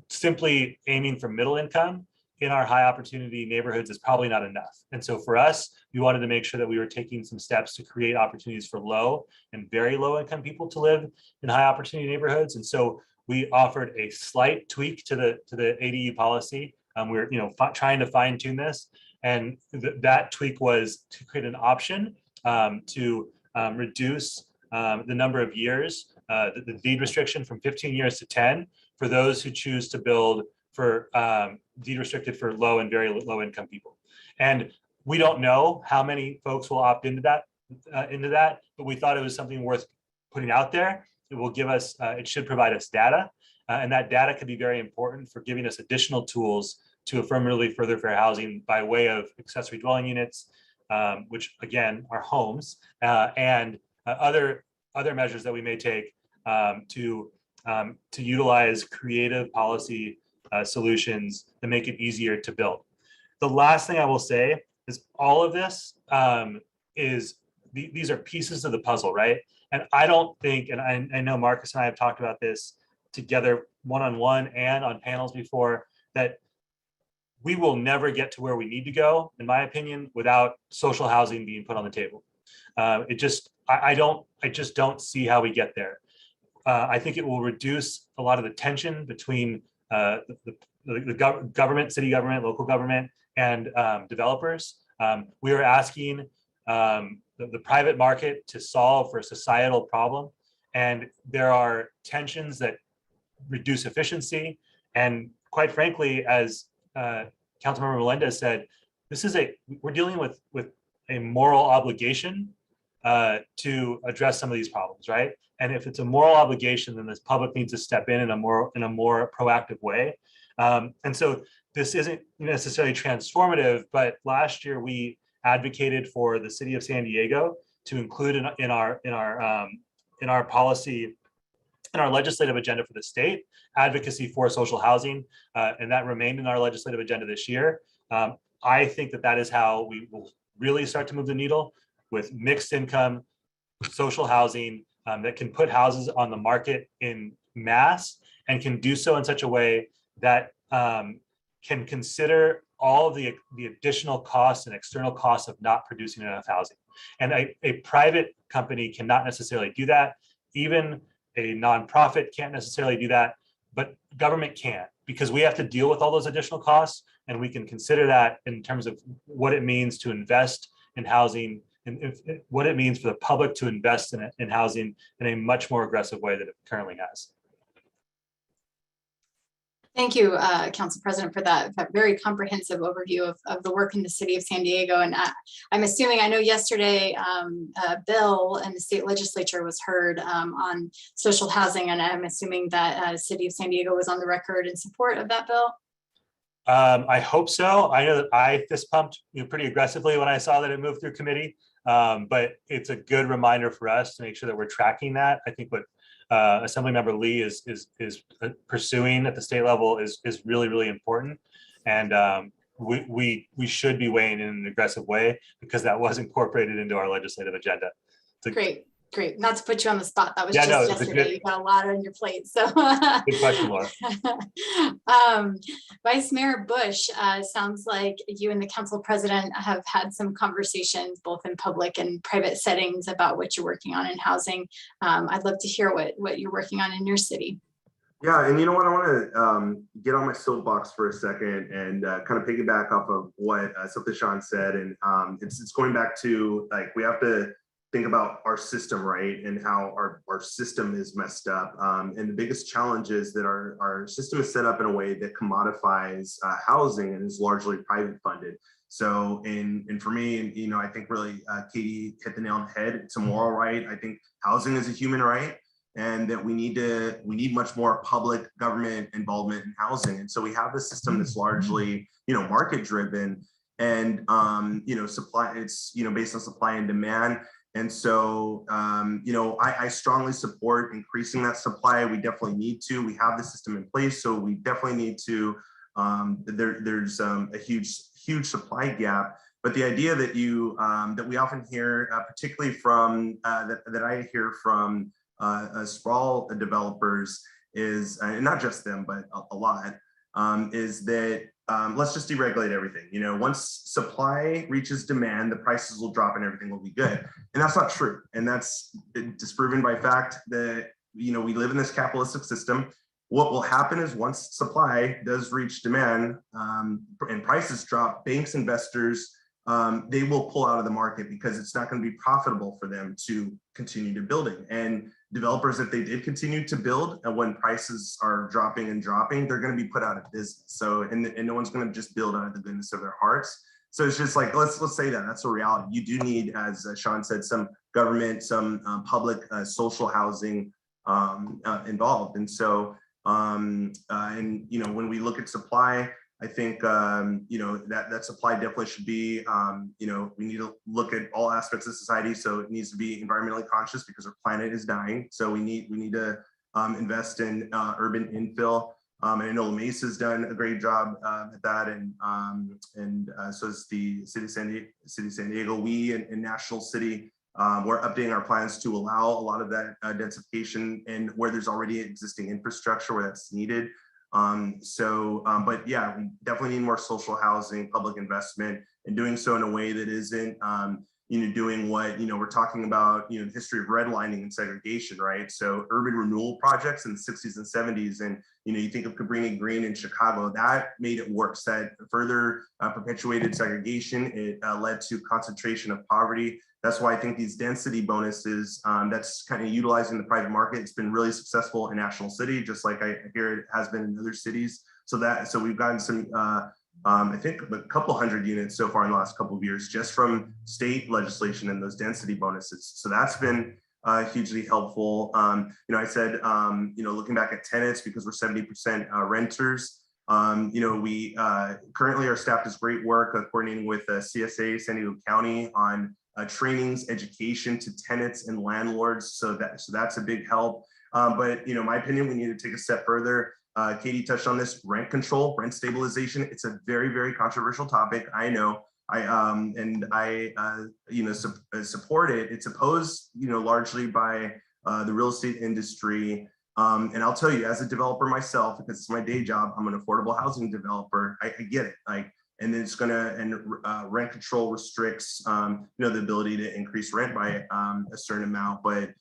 simply aiming for middle income in our high opportunity neighborhoods is probably not enough. And so for us, we wanted to make sure that we were taking some steps to create opportunities for low and very low income people to live in high opportunity neighborhoods. And so we offered a slight tweak to the ADU policy. We're trying to fine tune this, and that tweak was to create an option to reduce the number of years, the deed restriction from 15 years to 10 for those who choose to build for deed restricted for low and very low income people. And we don't know how many folks will opt into that, but we thought it was something worth putting out there. It will give us, it should provide us data, and that data could be very important for giving us additional tools to affirmatively further fair housing by way of accessory dwelling units, which again are homes, and other measures that we may take to utilize creative policy solutions that make it easier to build. The last thing I will say is all of this these are pieces of the puzzle, right? And I don't think, and I know Marcus and I have talked about this together one-on-one and on panels before, that we will never get to where we need to go, in my opinion, without social housing being put on the table. I just don't see how we get there. I think it will reduce a lot of the tension between the government, city government, local government, and developers. We are asking the private market to solve for a societal problem, and there are tensions that reduce efficiency. And quite frankly, as Councilmember Melendez said, we're dealing with a moral obligation to address some of these problems, right? And if it's a moral obligation, then this public needs to step in a more proactive way. And so this isn't necessarily transformative, but last year we advocated for the city of San Diego to include in our policy, in our legislative agenda for the state, advocacy for social housing, and that remained in our legislative agenda this year. I think that is how we will really start to move the needle, with mixed income social housing that can put houses on the market in mass, and can do so in such a way that can consider all of the additional costs and external costs of not producing enough housing. And a private company cannot necessarily do that. Even a nonprofit can't necessarily do that, but government can, because we have to deal with all those additional costs, and we can consider that in terms of what it means to invest in housing, and what it means for the public to invest in housing in a much more aggressive way than it currently has. Thank you, Council President, for that very comprehensive overview of the work in the city of San Diego. And I'm assuming, I know yesterday a bill in the state legislature was heard on social housing, and I'm assuming that city of San Diego was on the record in support of that bill. I hope so. I know that I fist pumped pretty aggressively when I saw that it moved through committee, but it's a good reminder for us to make sure that we're tracking that. I think what Assemblymember Lee is pursuing at the state level is really, really important, and we should be weighing in an aggressive way, because that was incorporated into our legislative agenda. Great. Not to put you on the spot. That was yesterday. You got a lot on your plate. So good question, Laura. Vice Mayor Bush, sounds like you and the council president have had some conversations both in public and private settings about what you're working on in housing. I'd love to hear what you're working on in your city. Yeah, and you know what, I want to get on my soapbox for a second and kind of piggyback off of what something Sean said, and it's going back to, like, we have to think about our system, right, and how our system is messed up. And the biggest challenge is that our system is set up in a way that commodifies housing and is largely private funded. So, and for me, I think really Katie hit the nail on the head. It's a moral right. I think housing is a human right, and that we need much more public government involvement in housing. And so we have a system that's largely, market driven, and supply. It's based on supply and demand. And so, I strongly support increasing that supply. We definitely need to. We have the system in place, so we definitely need to. There's a huge supply gap. But the idea that that we often hear, particularly from that I hear from sprawl developers is, and not just them, but a lot, is that let's just deregulate everything. You know, once supply reaches demand, the prices will drop and everything will be good. And that's not true. And that's disproven by fact that, you know, we live in this capitalistic system. What will happen is once supply does reach demand and prices drop, banks, investors, they will pull out of the market because it's not going to be profitable for them to continue to building. And developers, if they did continue to build when prices are dropping and dropping, they're going to be put out of business. So, and no one's going to just build out of the goodness of their hearts. So it's just like, let's say that that's a reality. You do need, as Sean said, some government, some public social housing involved. And so, and you know, when we look at supply, I think you know, that supply definitely should be, you know, we need to look at all aspects of society. So it needs to be environmentally conscious because our planet is dying. So we need to invest in urban infill. And I know La Mesa's done a great job at that, and so is the city of San Diego. We in National City, we're updating our plans to allow a lot of that densification and where there's already existing infrastructure where that's needed. But yeah, we definitely need more social housing, public investment, and doing so in a way that isn't, you know, doing what, you know, we're talking about, you know, the history of redlining and segregation, right? So urban renewal projects in the 60s and 70s, and, you know, you think of Cabrini Green in Chicago, that made it worse. That further perpetuated segregation. It led to concentration of poverty. That's why I think these density bonuses, that's kind of utilizing the private market. It's been really successful in National City, just like I hear it has been in other cities. So we've gotten some, I think a couple hundred units so far in the last couple of years, just from state legislation and those density bonuses. So that's been hugely helpful. You know, I said, you know, looking back at tenants, because we're 70% renters, you know, we currently our staff does great work coordinating with CSA, San Diego County, on trainings, education to tenants and landlords. So that's a big help. But, you know, my opinion, we need to take a step further. Katie touched on this: rent control, rent stabilization. It's a very, very controversial topic. I know. You know, support it. It's opposed, you know, largely by the real estate industry. And I'll tell you, as a developer myself, because it's my day job, I'm an affordable housing developer. I get it. Like, and then it's gonna, and rent control restricts, you know, the ability to increase rent by a certain amount. But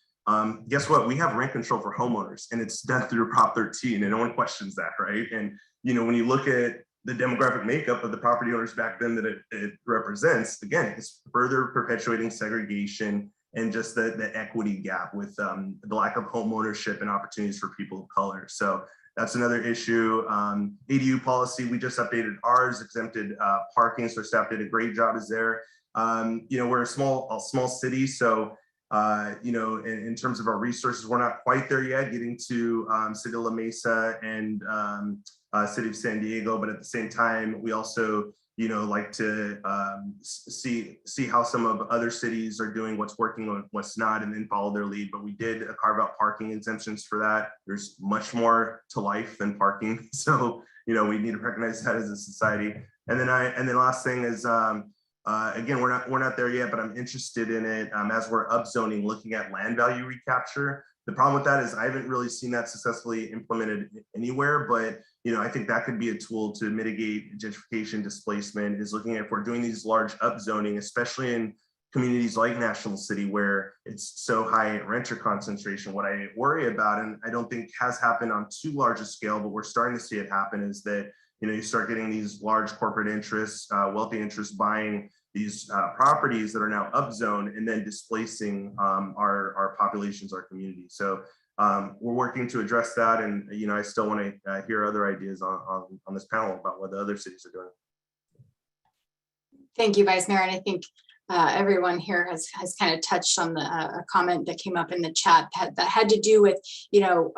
guess what? We have rent control for homeowners, and it's done through Prop 13, and no one questions that, right? And you know, when you look at the demographic makeup of the property owners back then that it represents, again, it's further perpetuating segregation and just the equity gap with the lack of home ownership and opportunities for people of color. So that's another issue. ADU policy, we just updated ours, exempted parking, so staff did a great job is there. You know, we're a small city, so you know, in terms of our resources, we're not quite there yet, getting to City of La Mesa and City of San Diego, but at the same time, we also, you know, like to see how some of other cities are doing, what's working, what's not, and then follow their lead. But we did carve out parking exemptions for that. There's much more to life than parking, so you know, we need to recognize that as a society. And then last thing is, again, we're not there yet, but I'm interested in it as we're upzoning, looking at land value recapture. The problem with that is I haven't really seen that successfully implemented anywhere, but you know, I think that could be a tool to mitigate gentrification displacement, is looking at if we're doing these large upzoning, especially in communities like National City where it's so high renter concentration. What I worry about, and I don't think has happened on too large a scale, but we're starting to see it happen, is that, you know, you start getting these large corporate interests, wealthy interests buying these properties that are now upzoned and then displacing our populations, our communities. So we're working to address that. And, you know, I still want to hear other ideas on this panel about what the other cities are doing. Thank you, Vice Mayor. And I think everyone here has kind of touched on the a comment that came up in the chat that had to do with, you know,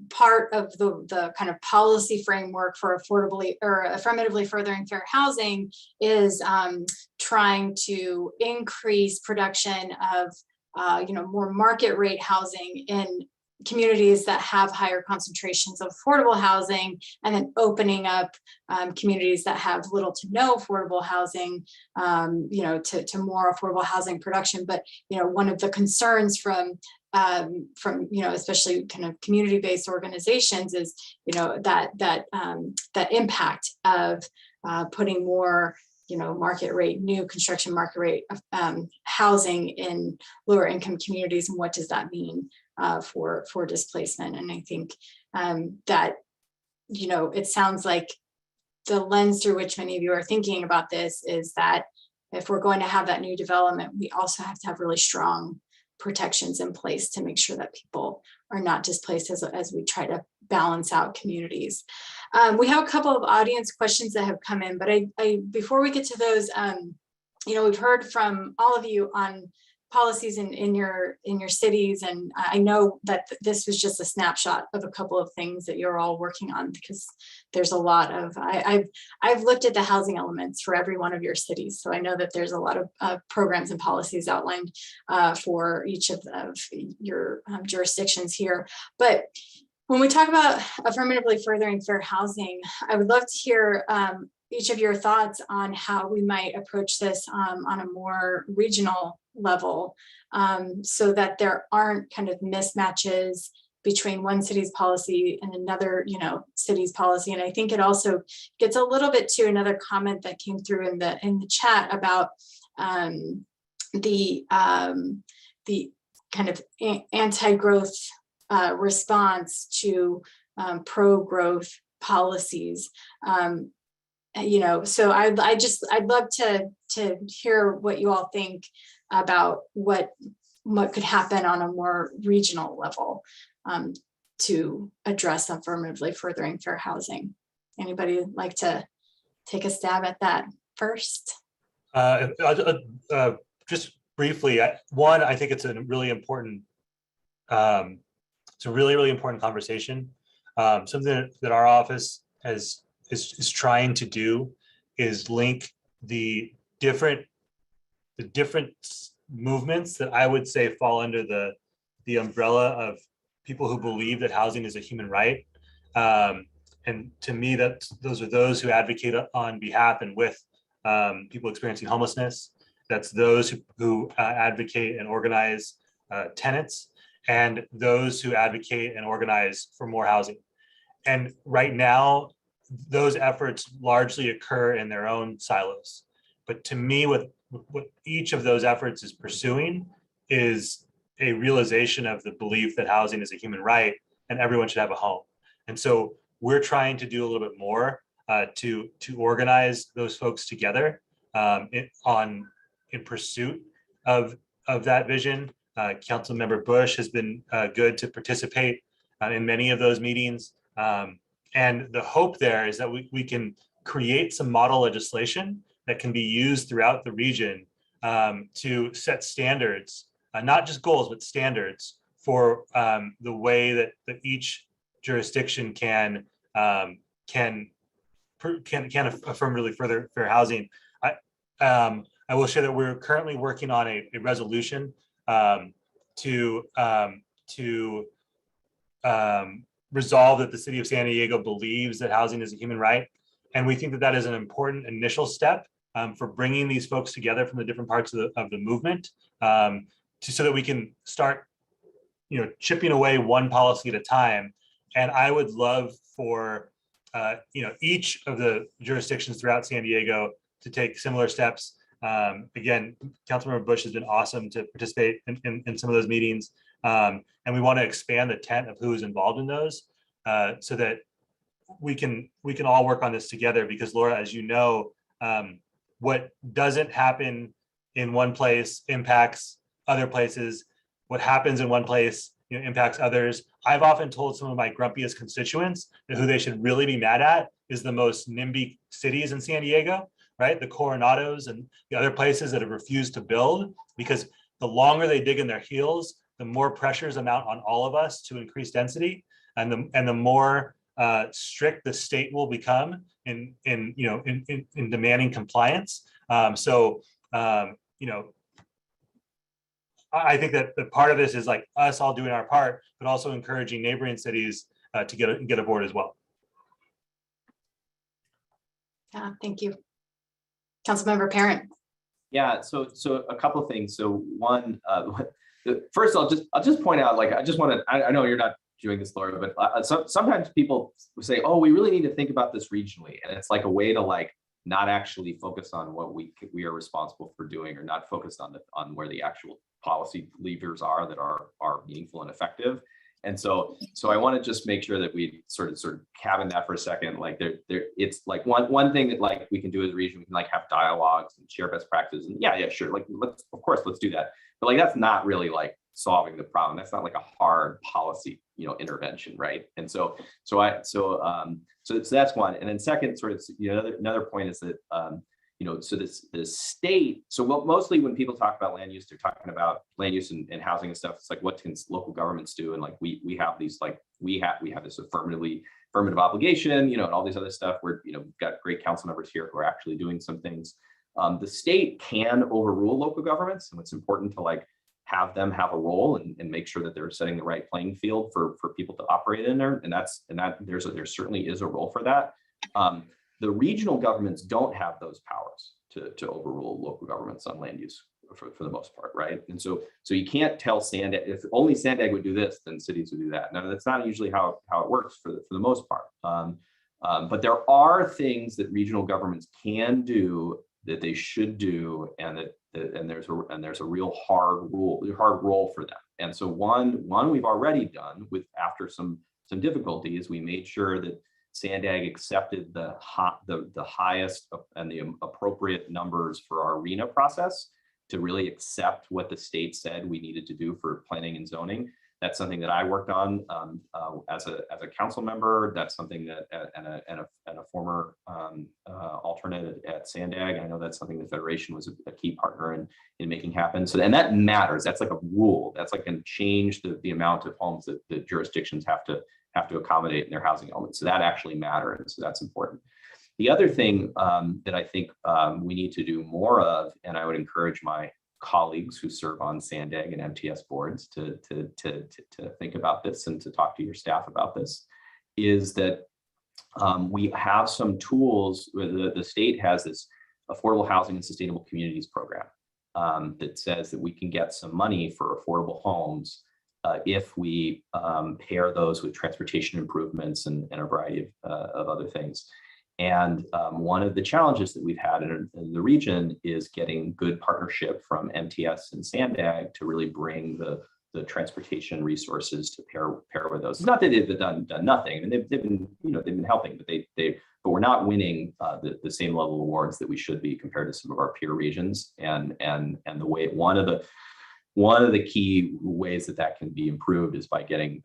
part of the kind of policy framework for affirmatively furthering fair housing is trying to increase production of you know, more market rate housing in communities that have higher concentrations of affordable housing, and then opening up communities that have little to no affordable housing, to more affordable housing production. But, one of the concerns from especially kind of community-based organizations is, that impact of putting more, new construction market rate housing in lower income communities, and what does that mean for displacement. And I think that, it sounds like the lens through which many of you are thinking about this is that if we're going to have that new development, we also have to have really strong protections in place to make sure that people are not displaced as we try to balance out communities. We have a couple of audience questions that have come in, but before we get to those, we've heard from all of you on policies in your cities, and I know that this was just a snapshot of a couple of things that you're all working on, because there's a lot of, I've looked at the housing elements for every one of your cities, so I know that there's a lot of programs and policies outlined for each of your jurisdictions here. But when we talk about affirmatively furthering fair housing, I would love to hear each of your thoughts on how we might approach this on a more regional level, so that there aren't kind of mismatches between one city's policy and another, city's policy. And I think it also gets a little bit to another comment that came through in the chat about the kind of anti-growth response to pro-growth policies. So I'd love to hear what you all think about what could happen on a more regional level to address affirmatively furthering fair housing. Anybody like to take a stab at that first? Just briefly, I think it's a really important, it's a really important conversation. Something that our office is trying to do is link the different movements that I would say fall under the umbrella of people who believe that housing is a human right. And to me, those are those who advocate on behalf and with people experiencing homelessness. That's those who advocate and organize tenants, and those who advocate and organize for more housing. And right now, those efforts largely occur in their own silos. But to me, what each of those efforts is pursuing is a realization of the belief that housing is a human right and everyone should have a home. And so we're trying to do a little bit more to organize those folks together in pursuit of that vision. Councilmember Bush has been good to participate in many of those meetings. And the hope there is that we can create some model legislation that can be used throughout the region to set standards, not just goals, but standards for the way that each jurisdiction can affirmatively further fair housing. I will share that we're currently working on a resolution to resolve that the city of San Diego believes that housing is a human right. And we think that that is an important initial step for bringing these folks together from the different parts of the movement so that we can start, chipping away one policy at a time. And I would love for, each of the jurisdictions throughout San Diego to take similar steps. Again, Councilmember Bush has been awesome to participate in some of those meetings. And we want to expand the tent of who is involved in those so that we can all work on this together, because Laura, as you know, what doesn't happen in one place impacts other places. What happens in one place impacts others. I've often told some of my grumpiest constituents that who they should really be mad at is the most NIMBY cities in San Diego, right? The Coronados and the other places that have refused to build, because the longer they dig in their heels, the more pressures amount on all of us to increase density, and the more strict the state will become in demanding compliance. I think that the part of this is like us all doing our part, but also encouraging neighboring cities to get aboard as well. Thank you. Councilmember Parent. Yeah, so a couple of things. So one, first I'll just point out, like, I know you're not doing this, Laura, but sometimes people say, oh, we really need to think about this regionally, and it's like a way to like not actually focus on what we are responsible for doing, or not focused on where the actual policy levers are that are meaningful and effective. And so I want to just make sure that we sort of cabin that for a second. Like it's like one thing that like we can do as a region, we can like have dialogues and share best practices, and yeah, sure, like let's do that. But like that's not really like solving the problem. That's not like a hard policy, intervention, right? And so that's one. And then second, sort of, another point is that so the state, so mostly when people talk about land use, they're talking about land use and housing and stuff. It's like, what can local governments do? And like we have these, like we have this affirmative obligation, and all these other stuff where we've got great council members here who are actually doing some things. The state can overrule local governments, and it's important to like have them have a role and make sure that they're setting the right playing field for people to operate in there. And there certainly is a role for that. The regional governments don't have those powers to overrule local governments on land use for the most part, right? And so you can't tell Sandag, if only Sandag would do this, then cities would do that. Now, that's not usually how it works for the most part. But there are things that regional governments can do that they should do, and there's a real hard role for them. And so one we've already done after some difficulties, we made sure that Sandag accepted the highest and the appropriate numbers for our RENA process to really accept what the state said we needed to do for planning and zoning. That's something that I worked on as a council member. That's something that and a former alternate at Sandag. I know that's something the Federation was a key partner in making happen. So, and that matters. That's like a rule. That's like going to change the amount of homes that the jurisdictions have to accommodate in their housing elements. So that actually matters, and so that's important. The other thing that I think we need to do more of, and I would encourage my colleagues who serve on Sandag and MTS boards to think about this and to talk to your staff about this, is that we have some tools. The state has this Affordable Housing and Sustainable Communities program that says that we can get some money for affordable homes if we pair those with transportation improvements and a variety of other things. And one of the challenges that we've had in the region is getting good partnership from MTS and Sandag to really bring the transportation resources to pair with those. It's not that they've done nothing. I mean, they've been helping, but we're not winning the same level of awards that we should be compared to some of our peer regions. And the way one of the key ways that can be improved is by getting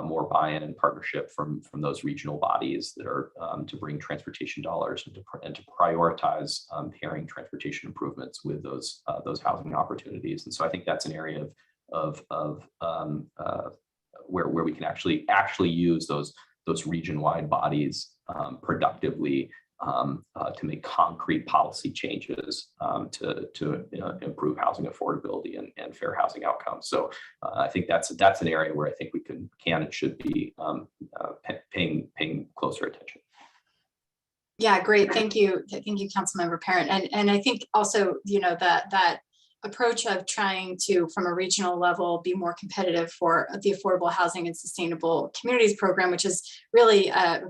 more buy-in and partnership from those regional bodies that are to bring transportation dollars and to prioritize pairing transportation improvements with those housing opportunities. And so I think that's an area of where we can actually use those region-wide bodies productively to make concrete policy changes to improve housing affordability and fair housing outcomes. So I think that's an area where I think we can and should be paying closer attention. Yeah, great. Thank you, Councilmember Parent. And I think also, that approach of trying to, from a regional level, be more competitive for the Affordable Housing and Sustainable Communities program, which is really a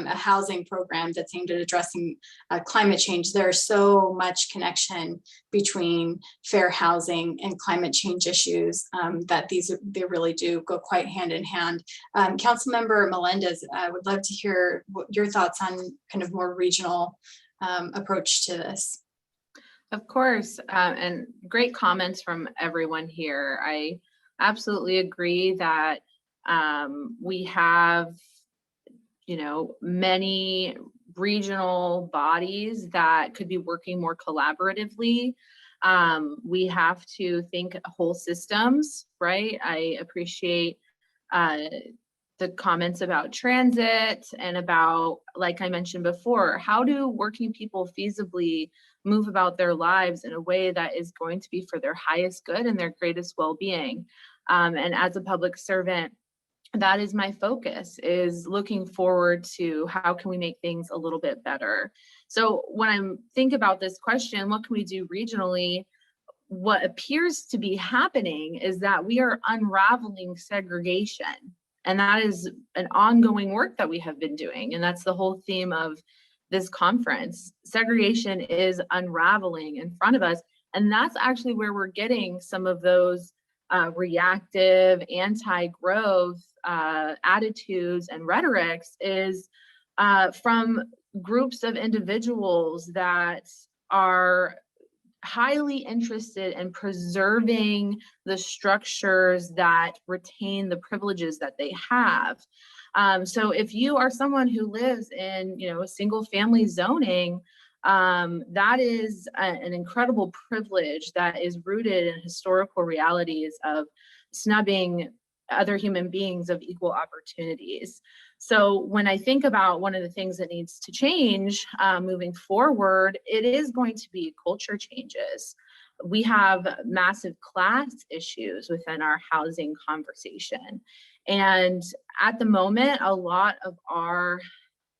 housing program that's aimed at addressing climate change. There's so much connection between fair housing and climate change issues that they really do go quite hand in hand. Councilmember Melendez, I would love to hear your thoughts on kind of more regional approach to this. Of course, and great comments from everyone here. I absolutely agree that we have, many regional bodies that could be working more collaboratively. We have to think whole systems, right? I appreciate the comments about transit and about, like I mentioned before, how do working people feasibly move about their lives in a way that is going to be for their highest good and their greatest well-being. And as a public servant, that is my focus, is looking forward to how can we make things a little bit better. So when I think about this question, what can we do regionally? What appears to be happening is that we are unraveling segregation. And that is an ongoing work that we have been doing. And that's the whole theme of this conference. Segregation is unraveling in front of us. And that's actually where we're getting some of those reactive, anti-growth attitudes and rhetorics, is from groups of individuals that are highly interested in preserving the structures that retain the privileges that they have. So if you are someone who lives in, a single family zoning, that is an incredible privilege that is rooted in historical realities of snubbing other human beings of equal opportunities. So when I think about one of the things that needs to change moving forward, it is going to be culture changes. We have massive class issues within our housing conversation. And at the moment, a lot of our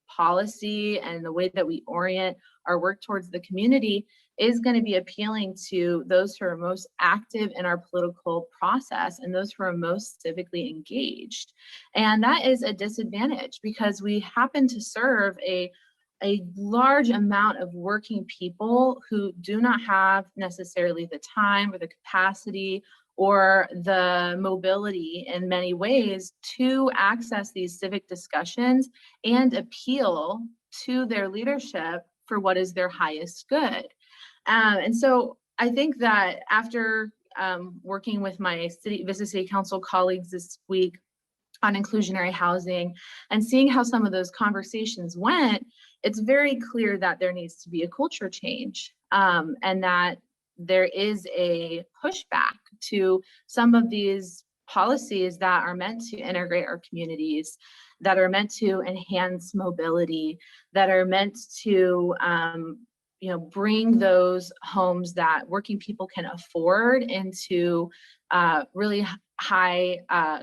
policy and the way that we orient our work towards the community is going to be appealing to those who are most active in our political process and those who are most civically engaged. And that is a disadvantage because we happen to serve a large amount of working people who do not have necessarily the time or the capacity or the mobility in many ways to access these civic discussions and appeal to their leadership for what is their highest good. And so I think that after working with my Vista City Council colleagues this week on inclusionary housing and seeing how some of those conversations went, it's very clear that there needs to be a culture change and that there is a pushback to some of these policies that are meant to integrate our communities, that are meant to enhance mobility, that are meant to bring those homes that working people can afford into really high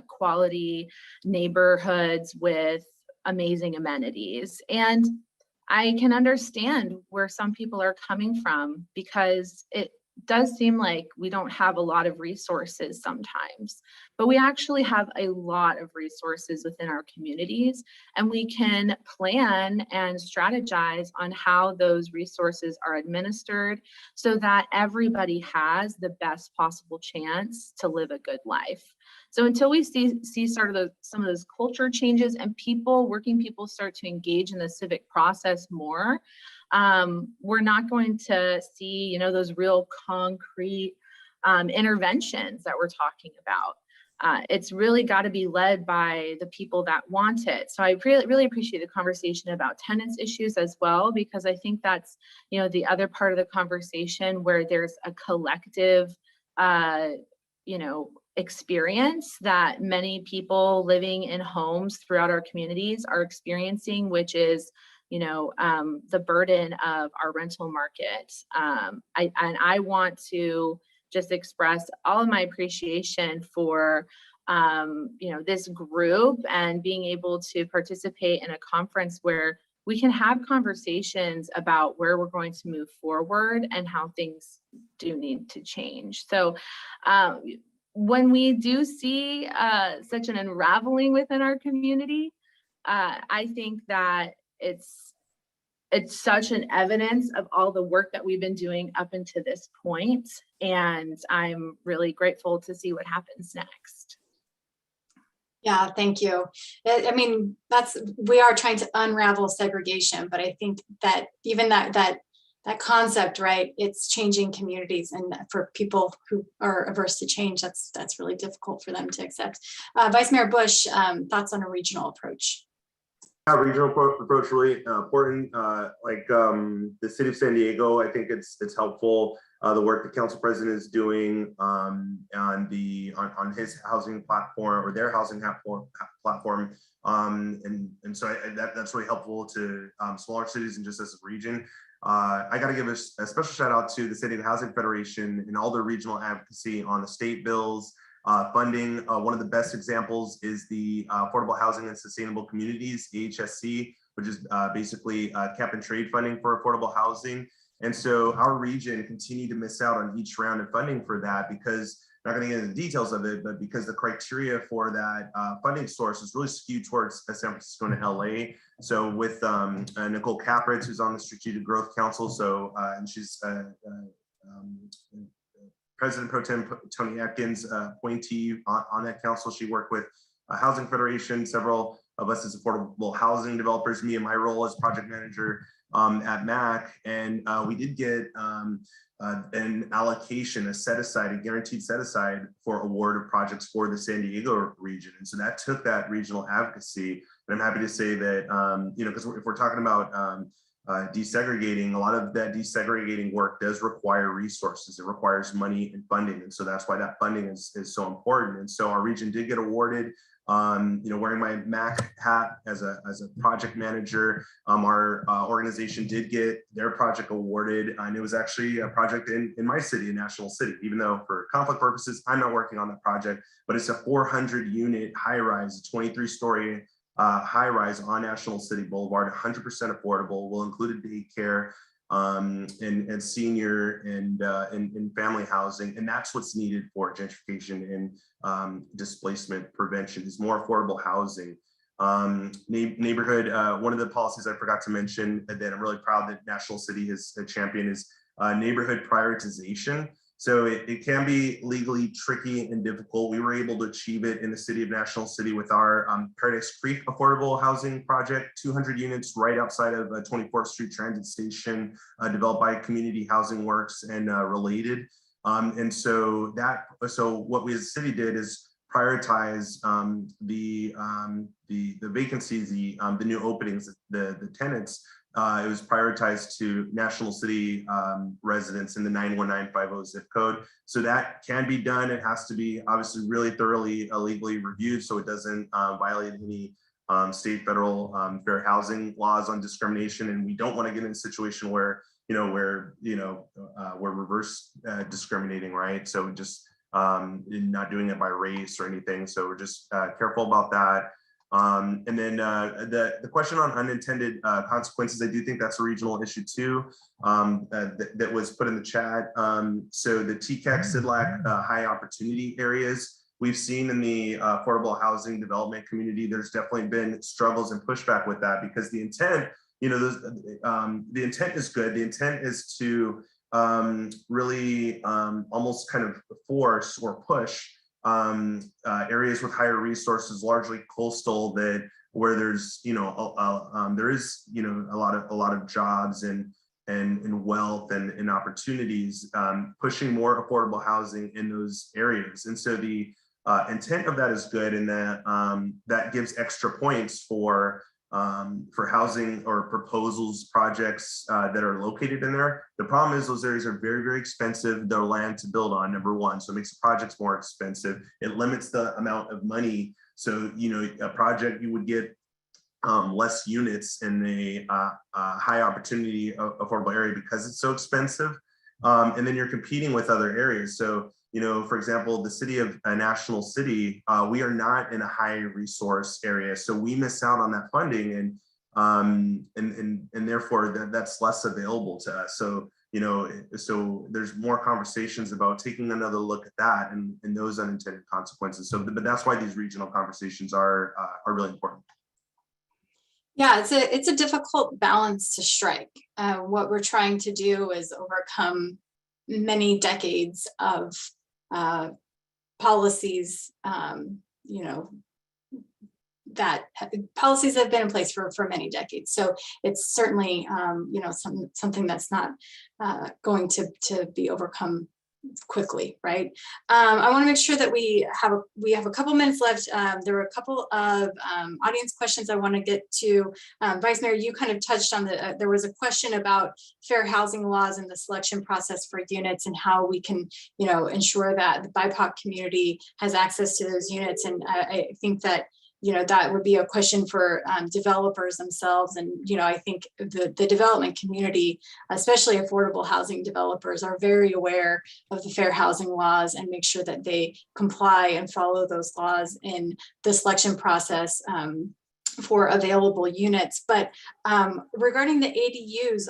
quality neighborhoods with amazing amenities. And I can understand where some people are coming from because it does seem like we don't have a lot of resources sometimes, but we actually have a lot of resources within our communities, and we can plan and strategize on how those resources are administered so that everybody has the best possible chance to live a good life. So until we see sort of some of those culture changes and working people start to engage in the civic process more, we're not going to see, those real concrete interventions that we're talking about. It's really got to be led by the people that want it. So I really appreciate the conversation about tenants issues as well, because I think that's, the other part of the conversation where there's a collective, experience that many people living in homes throughout our communities are experiencing, which is the burden of our rental market. I want to just express all of my appreciation for this group and being able to participate in a conference where we can have conversations about where we're going to move forward and how things do need to change. So when we do see such an unraveling within our community, I think that it's such an evidence of all the work that we've been doing up until this point. And I'm really grateful to see what happens next. Yeah, thank you. I mean, we are trying to unravel segregation, but I think that even that concept, right, it's changing communities, and for people who are averse to change, that's really difficult for them to accept. Vice Mayor Bush, thoughts on a regional approach? Yeah, regional approach really important. The city of San Diego, I think it's helpful. The work the council president is doing on his housing platform or their housing platform, and so that's really helpful to smaller cities and just as a region. I got to give a special shout out to the San Diego Housing Federation and all their regional advocacy on the state bills, funding. One of the best examples is the Affordable Housing and Sustainable Communities, AHSC, which is basically cap and trade funding for affordable housing. And so our region continued to miss out on each round of funding for that because, not going to get into the details of it, but because the criteria for that funding source is really skewed towards San Francisco and LA. So with Nicole Capritz, who's on the Strategic Growth Council, so and she's President Pro Tem Tony Atkins appointee on that council. She worked with Housing Federation, several of us as affordable housing developers, me in my role as project manager at MAC, and we did get an allocation, a guaranteed set aside for award of projects for the San Diego region. And so that took that regional advocacy. And I'm happy to say that, because if we're talking about desegregating, a lot of that desegregating work does require resources. It requires money and funding. And so that's why that funding is so important. And so our region did get awarded. Wearing my MAC hat as a project manager, our organization did get their project awarded, and it was actually a project in my city, in National City, even though for conflict purposes, I'm not working on that project, but it's a 400 unit high rise, 23-story high rise on National City Boulevard, 100% affordable, will include daycare, and senior and family housing. And that's what's needed for gentrification and displacement prevention is more affordable housing. Neighborhood, one of the policies I forgot to mention that I'm really proud that National City has championed is neighborhood prioritization. So it can be legally tricky and difficult. We were able to achieve it in the city of National City with our Paradise Creek affordable housing project, 200 units right outside of 24th Street Transit Station, developed by Community Housing Works and related. And so what we as a city did is prioritize the vacancies, the new openings, the tenants. It was prioritized to National City residents in the 91950 zip code. So that can be done. It has to be obviously really thoroughly legally reviewed so it doesn't violate any state, federal fair housing laws on discrimination. And we don't want to get in a situation where, we're reverse discriminating, right? So just not doing it by race or anything. So we're just careful about that. And then the question on unintended consequences, I do think that's a regional issue too, that was put in the chat. So the TCAC, CIDLAC high opportunity areas, we've seen in the affordable housing development community, there's definitely been struggles and pushback with that because the intent, the intent is good. The intent is to really almost kind of force or push areas with higher resources, largely coastal, where there's there is a lot of jobs and wealth and opportunities, pushing more affordable housing in those areas. And so the intent of that is good, and that gives extra points for housing or proposals, projects that are located in there. The problem is those areas are very, very expensive. They're land to build on, number one. So it makes the projects more expensive. It limits the amount of money. So, a project, you would get less units in a high opportunity affordable area because it's so expensive. And then you're competing with other areas. So, for example, the city of National City, we are not in a high resource area. So we miss out on that funding and therefore that's less available to us. So, so there's more conversations about taking another look at that and those unintended consequences. So, but that's why these regional conversations are really important. Yeah, it's a difficult balance to strike. What we're trying to do is overcome many decades of policies, that policies have been in place for many decades. So it's certainly, something that's not going to be overcome quickly, right? I want to make sure that we have a couple minutes left. There were a couple of audience questions I want to get to. Vice Mayor, you kind of touched on there was a question about fair housing laws and the selection process for units and how we can, ensure that the BIPOC community has access to those units. And I think that that would be a question for developers themselves. And, I think the development community, especially affordable housing developers, are very aware of the fair housing laws and make sure that they comply and follow those laws in the selection process for available units. But regarding the ADUs,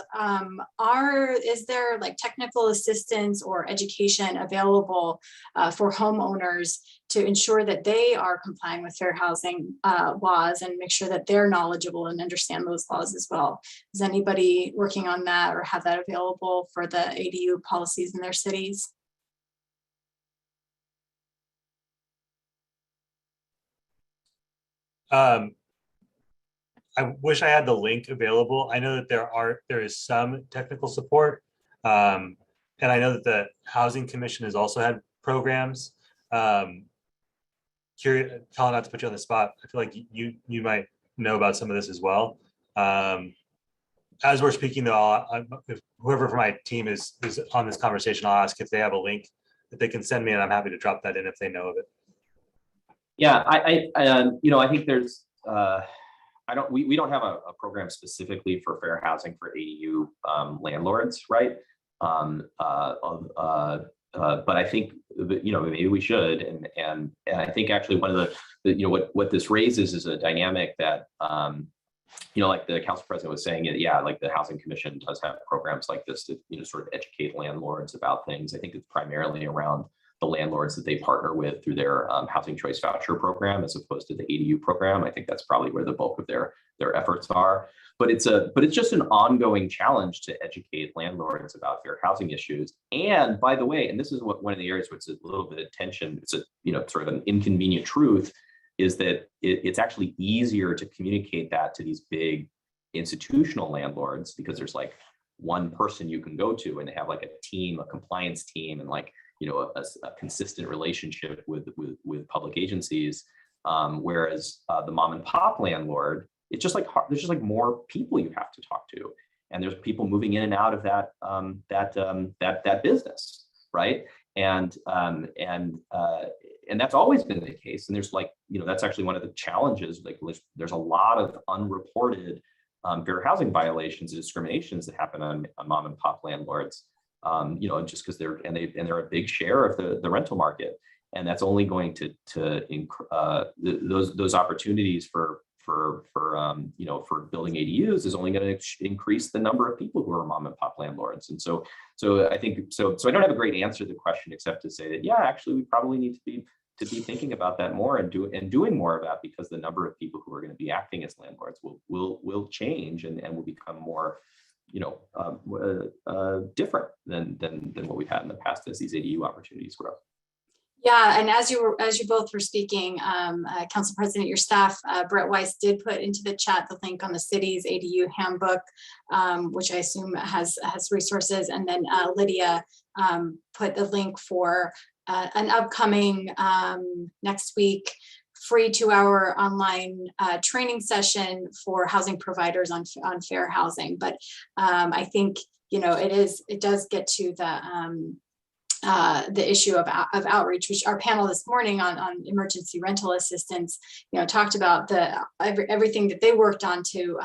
is there like technical assistance or education available for homeowners to ensure that they are complying with fair housing laws and make sure that they're knowledgeable and understand those laws as well? Is anybody working on that or have that available for the ADU policies in their cities? I wish I had the link available. I know that there is some technical support. And I know that the Housing Commission has also had programs. Curious, Colin, not to put you on the spot, I feel like you might know about some of this as well. As we're speaking though, if whoever from my team is on this conversation, I'll ask if they have a link that they can send me, and I'm happy to drop that in if they know of it. Yeah, I think there's, we don't have a program specifically for fair housing for ADU landlords, right? But I think maybe we should, and I think actually one of the what this raises is a dynamic that like the council president was saying, yeah, like the Housing Commission does have programs like this to sort of educate landlords about things. I think it's primarily around the landlords that they partner with through their housing choice voucher program, as opposed to the ADU program. I think that's probably where the bulk of their efforts are. But it's just an ongoing challenge to educate landlords about fair housing issues. And by the way, and this is one of the areas where it's a little bit of tension, it's a sort of an inconvenient truth, is that it's actually easier to communicate that to these big institutional landlords because there's like one person you can go to and have like a team, a compliance team, and like a consistent relationship with public agencies, whereas the mom and pop landlord, it's just like there's just like more people you have to talk to, and there's people moving in and out of that business, right? And that's always been the case. And there's like that's actually one of the challenges. Like there's a lot of unreported fair housing violations and discriminations that happen on mom and pop landlords. Just because they're a big share of the rental market, and that's only going to those opportunities for building ADUs is only going to increase the number of people who are mom and pop landlords. And so I think so I don't have a great answer to the question except to say that actually we probably need to be thinking about that more and doing more about, because the number of people who are going to be acting as landlords will change and will become more different than what we've had in the past as these ADU opportunities grow. Yeah, and as you both were speaking, Council President, your staff, Brett Weiss, did put into the chat the link on the city's ADU handbook, which I assume has resources, and then Lydia put the link for an upcoming next week free 2-hour online training session for housing providers on fair housing. But I think it does get to the issue of outreach, which our panel this morning on emergency rental assistance, talked about everything that they worked on to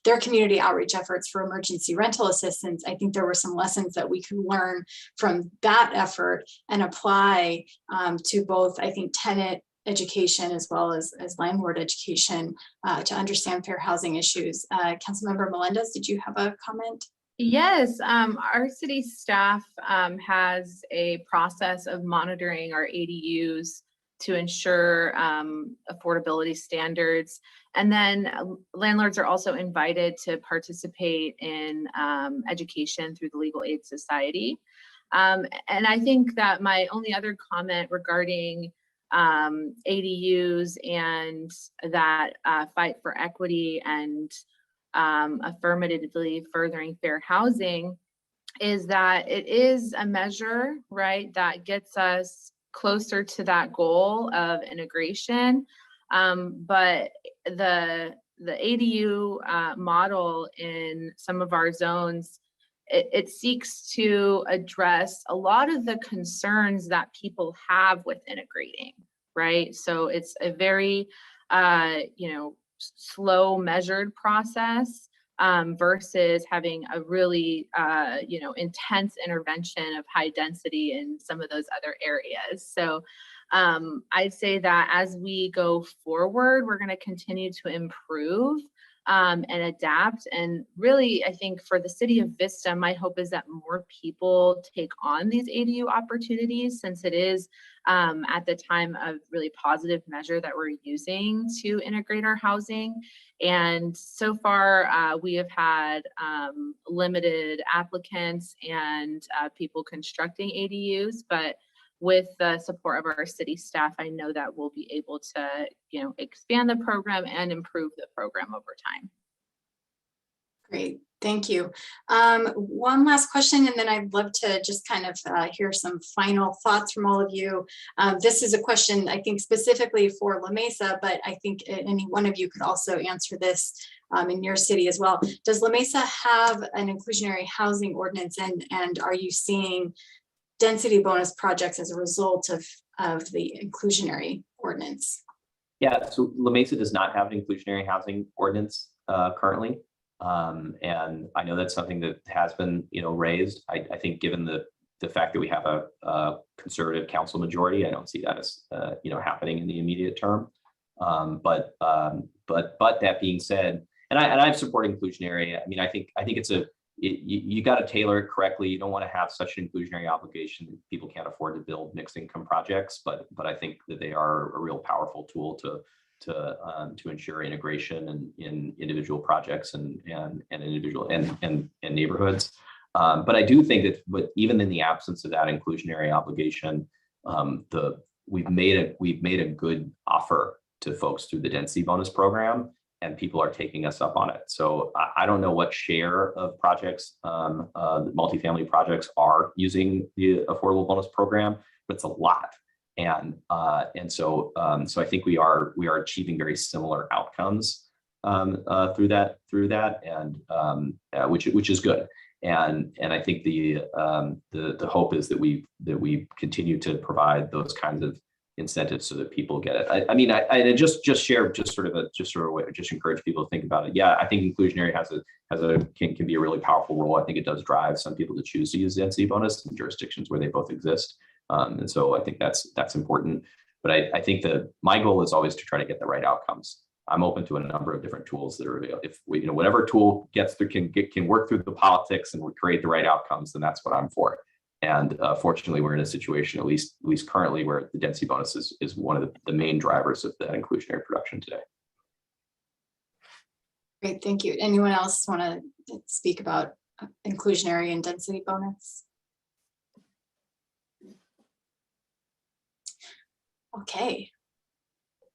their community outreach efforts for emergency rental assistance. I think there were some lessons that we could learn from that effort and apply to both, I think, tenant education as well as landlord education to understand fair housing issues. Councilmember Melendez, did you have a comment? Yes, our city staff has a process of monitoring our ADUs to ensure affordability standards. And then landlords are also invited to participate in education through the Legal Aid Society. And I think that my only other comment regarding ADUs and that fight for equity and affirmatively furthering fair housing is that it is a measure, right, that gets us closer to that goal of integration. But the ADU model in some of our zones, it seeks to address a lot of the concerns that people have with integrating, right? So it's a very slow measured process versus having a really, intense intervention of high density in some of those other areas. So I'd say that as we go forward, we're going to continue to improve and adapt. And really, I think for the city of Vista, my hope is that more people take on these ADU opportunities, since it is at the time of really positive measure that we're using to integrate our housing. And so far, we have had limited applicants and people constructing ADUs, but with the support of our city staff, I know that we'll be able to, expand the program and improve the program over time. Great, thank you. One last question, and then I'd love to just kind of hear some final thoughts from all of you. This is a question, I think, specifically for La Mesa, but I think any one of you could also answer this in your city as well. Does La Mesa have an inclusionary housing ordinance, and are you seeing density bonus projects as a result of the inclusionary ordinance? Yeah, so La Mesa does not have an inclusionary housing ordinance currently. And I know that's something that has been, raised. I think given the fact that we have a conservative council majority, I don't see that as, happening in the immediate term. But that being said, and I've supported inclusionary. I mean, I think you got to tailor it correctly. You don't want to have such an inclusionary obligation that people can't afford to build mixed income projects, but I think that they are a real powerful tool to ensure integration in individual projects and individual and neighborhoods. But I do think that even in the absence of that inclusionary obligation, we've made a good offer to folks through the density bonus program, and people are taking us up on it. So I don't know what share of projects, multifamily projects, are using the affordable bonus program, but it's a lot. And so I think we are achieving very similar outcomes through that, and which is good. And I think the hope is that we continue to provide those kinds of incentives so that people get it. I just encourage people to think about it. Yeah, I think inclusionary can be a really powerful role. I think it does drive some people to choose to use density bonus in jurisdictions where they both exist. And so I think that's important. But I think that my goal is always to try to get the right outcomes. I'm open to a number of different tools that are available. If we, whatever tool gets through can work through the politics and create the right outcomes, then that's what I'm for. And fortunately, we're in a situation, at least currently, where the density bonus is one of the main drivers of that inclusionary production today. Great, thank you. Anyone else want to speak about inclusionary and density bonus? Okay.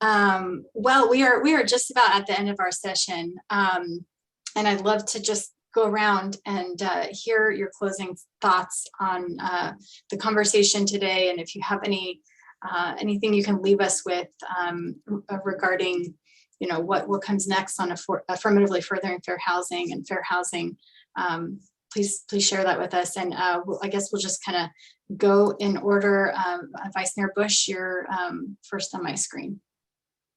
Well, we are just about at the end of our session, and I'd love to just go around and hear your closing thoughts on the conversation today, and if you have anything you can leave us with regarding, what comes next on affirmatively furthering fair housing and fair housing. Please share that with us, and I guess we'll just kind of go in order. Vice Mayor Bush, you're first on my screen.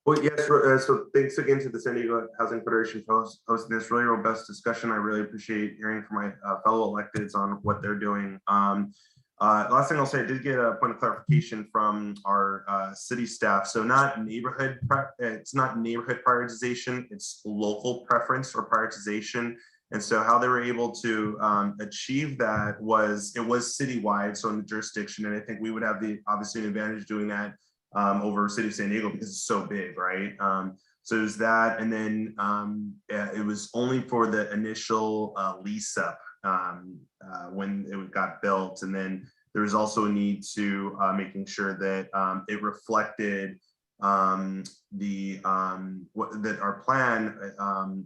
Well, yes, so thanks again to the San Diego Housing Federation for hosting this really robust discussion. I really appreciate hearing from my fellow electeds on what they're doing. Last thing I'll say, I did get a point of clarification from our city staff. So it's not neighborhood prioritization, it's local preference or prioritization. And so how they were able to achieve that was citywide, so in the jurisdiction. And I think we would have obviously an advantage doing that over City of San Diego because it's so big, right? So there's that, and then it was only for the initial lease up when it got built, and then there was also a need to making sure that it reflected that our plan,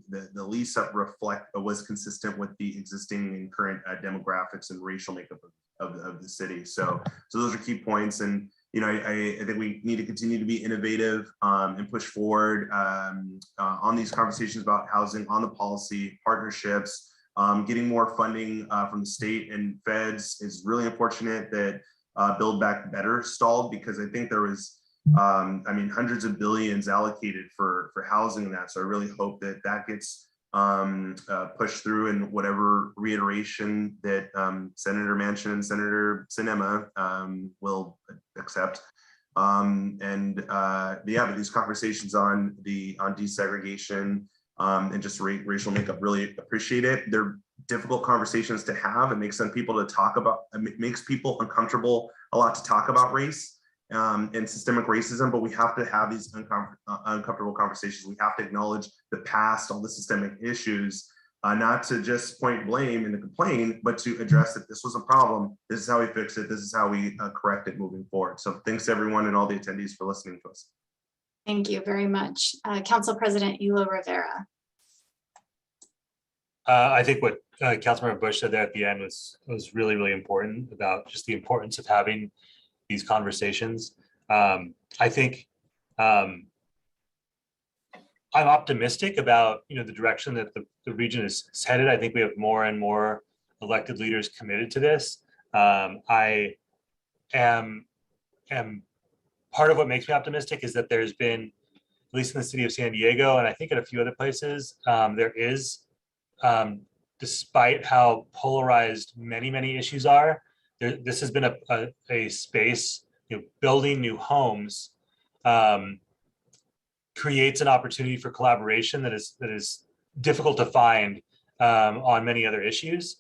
the lease up was consistent with the existing and current demographics and racial makeup of the city. So those are key points, and I think we need to continue to be innovative and push forward on these conversations about housing, on the policy partnerships. Getting more funding from the state and feds is really unfortunate that Build Back Better stalled, because I think there was I mean, hundreds of billions allocated for housing and that. So I really hope that that gets pushed through in whatever reiteration that Senator Manchin and Senator Sinema will accept. But these conversations on desegregation and just racial makeup, really appreciate it. They're difficult conversations to have. It makes some people to talk about. It makes people uncomfortable a lot to talk about race and systemic racism, but we have to have these uncomfortable conversations. We have to acknowledge the past, all the systemic issues, not to just point blame and to complain, but to address that this was a problem. This is how we fix it. This is how we correct it moving forward. So thanks everyone and all the attendees for listening to us. Thank you very much. Council President Elo Rivera. I think what Councilmember Bush said there at the end was really, really important about just the importance of having these conversations. I think I'm optimistic about the direction that the region is headed. I think we have more and more elected leaders committed to this. I am part of what makes me optimistic is that there's been, at least in the city of San Diego, and I think at a few other places, there is, despite how polarized many issues are, this has been a space, building new homes creates an opportunity for collaboration that is difficult to find on many other issues.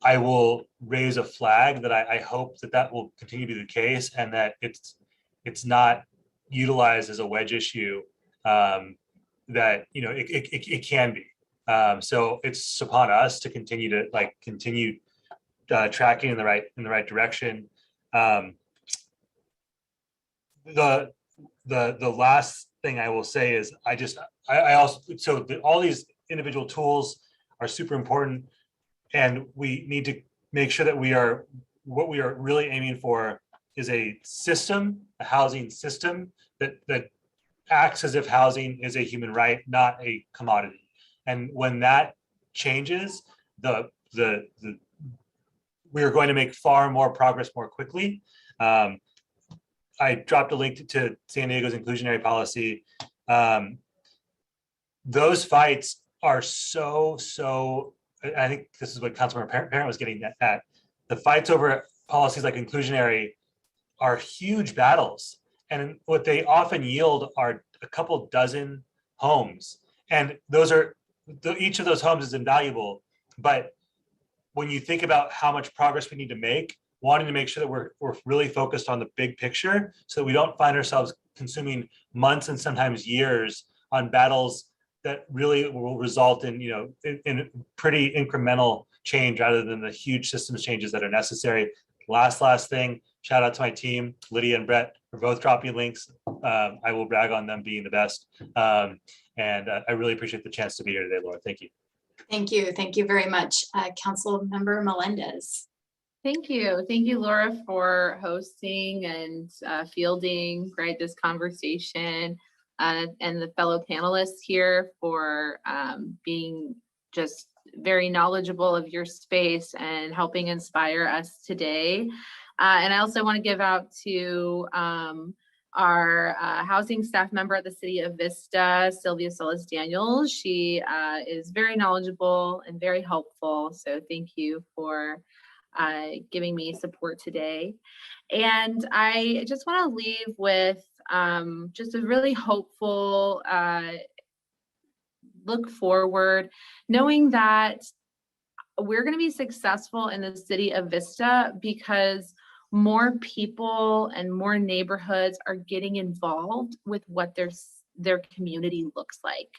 I will raise a flag that I hope that will continue to be the case, and that it's not utilized as a wedge issue that it can be. So it's upon us to continue tracking in the right direction. The last thing I will say is all these individual tools are super important, and we need to make sure that what we are really aiming for is a housing system that acts as if housing is a human right, not a commodity. And when that changes, we are going to make far more progress more quickly. I dropped a link to San Diego's inclusionary policy. Those fights are so, I think this is what Councilmember Parent was getting at. The fights over policies like inclusionary are huge battles. And what they often yield are a couple dozen homes. And each of those homes is invaluable. But when you think about how much progress we need to make, wanting to make sure that we're really focused on the big picture so that we don't find ourselves consuming months and sometimes years on battles that really will result in pretty incremental change rather than the huge systems changes that are necessary. Last thing, shout out to my team, Lydia and Brett, for both dropping links. I will brag on them being the best. And I really appreciate the chance to be here today, Laura. Thank you. Thank you. Thank you very much. Council Member Melendez. Thank you. Thank you, Laura, for hosting and fielding this conversation, and the fellow panelists here for being just very knowledgeable of your space and helping inspire us today. And I also want to give out to our housing staff member at the City of Vista, Sylvia Solis Daniels. She is very knowledgeable and very helpful. So thank you for giving me support today. And I just want to leave with just a really hopeful look forward, knowing that we're going to be successful in the City of Vista because more people and more neighborhoods are getting involved with what their community looks like.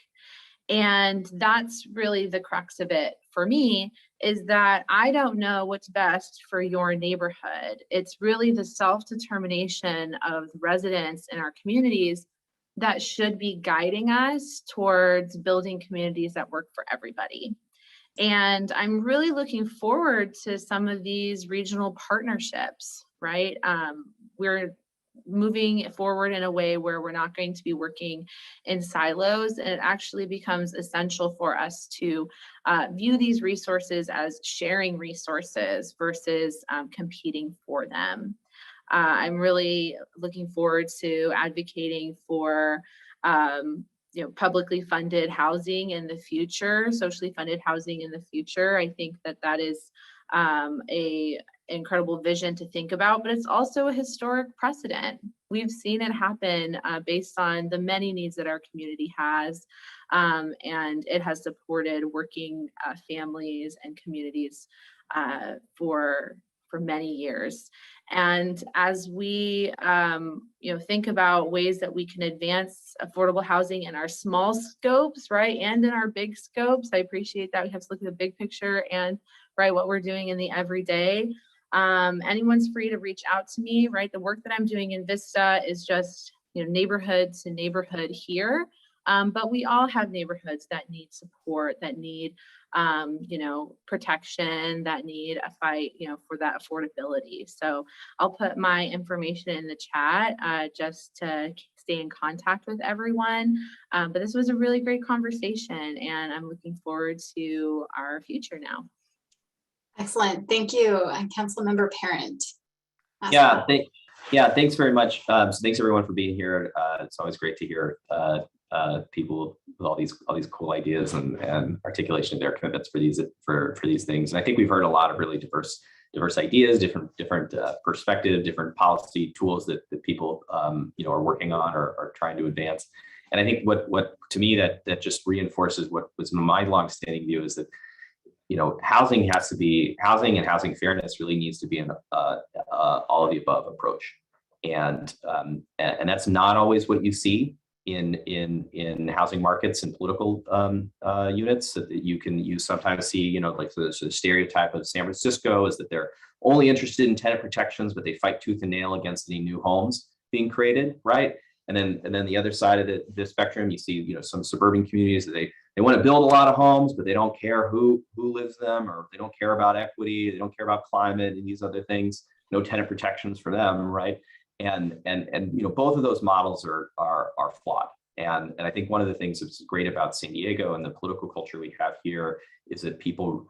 And that's really the crux of it for me, is that I don't know what's best for your neighborhood. It's really the self-determination of residents in our communities that should be guiding us towards building communities that work for everybody. And I'm really looking forward to some of these regional partnerships, right? We're moving forward in a way where we're not going to be working in silos, and it actually becomes essential for us to view these resources as sharing resources versus competing for them. I'm really looking forward to advocating for publicly funded housing in the future, socially funded housing in the future. I think that that is a incredible vision to think about, but it's also a historic precedent. We've seen it happen based on the many needs that our community has, and it has supported working families and communities for many years. And as we think about ways that we can advance affordable housing in our small scopes, right, and in our big scopes, I appreciate that we have to look at the big picture and what we're doing in the everyday. Anyone's free to reach out to me, right? The work that I'm doing in Vista is just neighborhood to neighborhood here, but we all have neighborhoods that need support, that need protection, that need a fight, for that affordability. So I'll put my information in the chat just to stay in contact with everyone. But this was a really great conversation, and I'm looking forward to our future now. Excellent. Thank you. And Councilmember Parent. Thanks very much. So thanks everyone for being here. It's always great to hear people with all these cool ideas and articulation of their commitments for these things. And I think we've heard a lot of really diverse ideas, different perspective, different policy tools that people are working on or are trying to advance. And I think what to me that just reinforces what was my longstanding view is that housing and housing fairness really needs to be an all of the above approach, and that's not always what you see in housing markets and political units. That you sometimes see like the stereotype of San Francisco is that they're only interested in tenant protections, but they fight tooth and nail against any new homes being created, right? And then the other side of the spectrum, you see some suburban communities that they want to build a lot of homes, but they don't care who lives in them, or they don't care about equity, they don't care about climate and these other things. No tenant protections for them, right? And both of those models are flawed. And I think one of the things that's great about San Diego and the political culture we have here is that people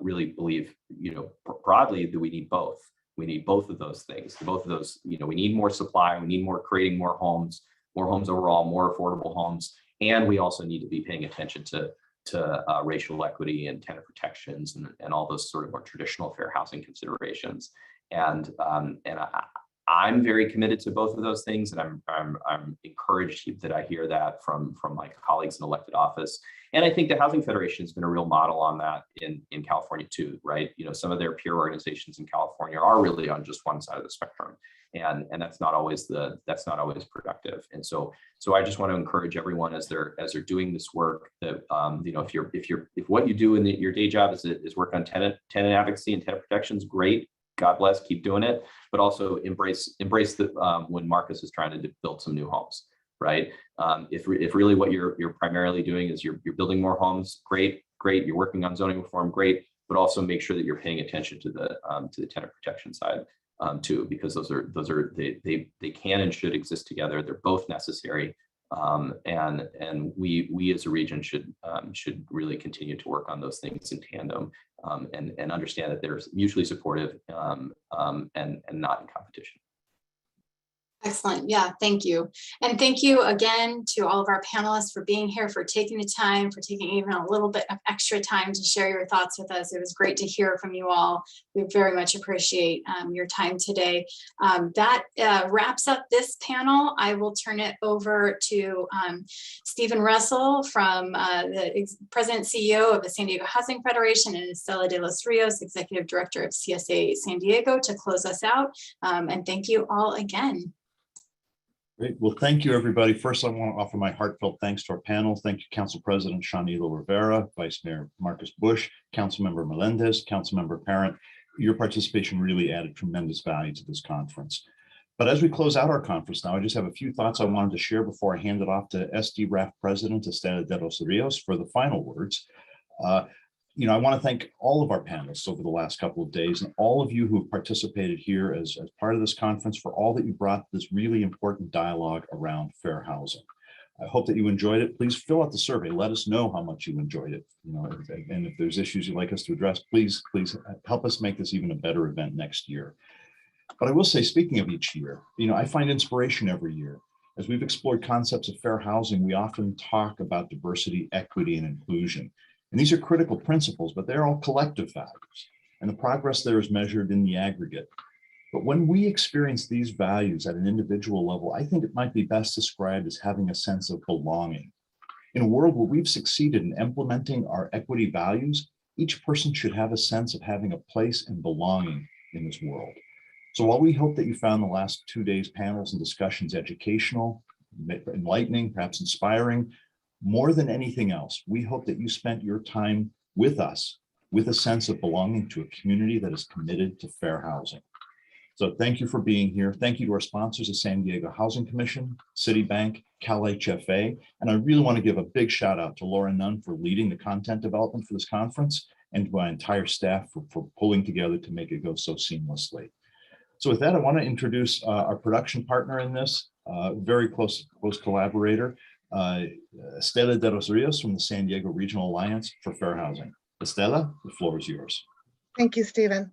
really believe, broadly, that we need both. We need both of those things. Both of those, we need more supply, we need creating more homes overall, more affordable homes. And we also need to be paying attention to racial equity and tenant protections and all those sort of more traditional fair housing considerations. And I'm very committed to both of those things, and I'm encouraged that I hear that from my colleagues in elected office. And I think the Housing Federation has been a real model on that in California too, right? Some of their peer organizations in California are really on just one side of the spectrum, and that's not always productive. And so I just want to encourage everyone as they're doing this work that if what you do in your day job is work on tenant advocacy and tenant protections, great. God bless, keep doing it, but also embrace the when Marcus is trying to build some new homes, right? If really what you're primarily doing is you're building more homes, great. You're working on zoning reform, great, but also make sure that you're paying attention to the tenant protection side too, because they can and should exist together. They're both necessary, and we as a region should really continue to work on those things in tandem. And understand that they're mutually supportive and not in competition. Excellent. Yeah, thank you. And thank you again to all of our panelists for being here, for taking the time, for taking even a little bit of extra time to share your thoughts with us. It was great to hear from you all. We very much appreciate your time today. That wraps up this panel. I will turn it over to Stephen Russell, from the President CEO of the San Diego Housing Federation, and Estela de los Rios, Executive Director of CSA San Diego, to close us out. And thank you all again. Great. Well, thank you, everybody. First, I want to offer my heartfelt thanks to our panel. Thank you, Council President Shanilo Rivera, Vice Mayor Marcus Bush, Councilmember Melendez, Councilmember Parent. Your participation really added tremendous value to this conference. But as we close out our conference now, I just have a few thoughts I wanted to share before I hand it off to SDRAF President Estela de los Rios for the final words. I want to thank all of our panelists over the last couple of days, and all of you who have participated here as part of this conference, for all that you brought to this really important dialogue around fair housing. I hope that you enjoyed it. Please fill out the survey. Let us know how much you enjoyed it. And if there's issues you'd like us to address, please help us make this even a better event next year. But I will say, speaking of each year, I find inspiration every year. As we've explored concepts of fair housing, we often talk about diversity, equity, and inclusion. And these are critical principles, but they're all collective values. And the progress there is measured in the aggregate. But when we experience these values at an individual level, I think it might be best described as having a sense of belonging. In a world where we've succeeded in implementing our equity values, each person should have a sense of having a place and belonging in this world. So while we hope that you found the last 2 days panels and discussions educational, enlightening, perhaps inspiring, more than anything else, we hope that you spent your time with us with a sense of belonging to a community that is committed to fair housing. So thank you for being here. Thank you to our sponsors, the San Diego Housing Commission, Citibank, Cal HFA. And I really want to give a big shout out to Laura Nunn for leading the content development for this conference, and to my entire staff for pulling together to make it go so seamlessly. So with that, I want to introduce our production partner in this, very close collaborator, Estela de los Rios from the San Diego Regional Alliance for Fair Housing. Estela, the floor is yours. Thank you, Stephen.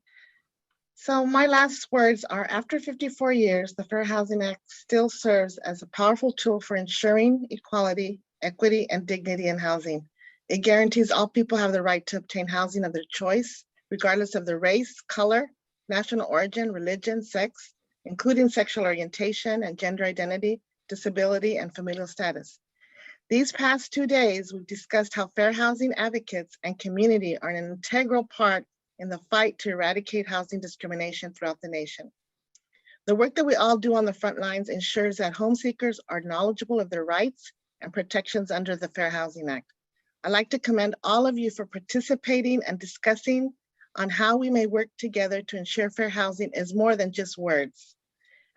So my last words are, after 54 years, the Fair Housing Act still serves as a powerful tool for ensuring equality, equity, and dignity in housing. It guarantees all people have the right to obtain housing of their choice, regardless of their race, color, national origin, religion, sex, including sexual orientation and gender identity, disability, and familial status. These past 2 days, we've discussed how fair housing advocates and community are an integral part in the fight to eradicate housing discrimination throughout the nation. The work that we all do on the front lines ensures that home seekers are knowledgeable of their rights and protections under the Fair Housing Act. I'd like to commend all of you for participating and discussing on how we may work together to ensure fair housing is more than just words.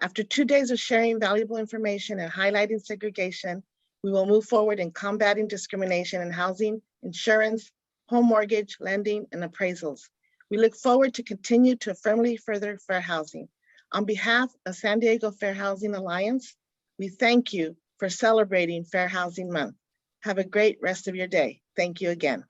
After 2 days of sharing valuable information and highlighting segregation, we will move forward in combating discrimination in housing, insurance, home mortgage, lending, and appraisals. We look forward to continue to firmly further fair housing. On behalf of San Diego Fair Housing Alliance, we thank you for celebrating Fair Housing Month. Have a great rest of your day. Thank you again.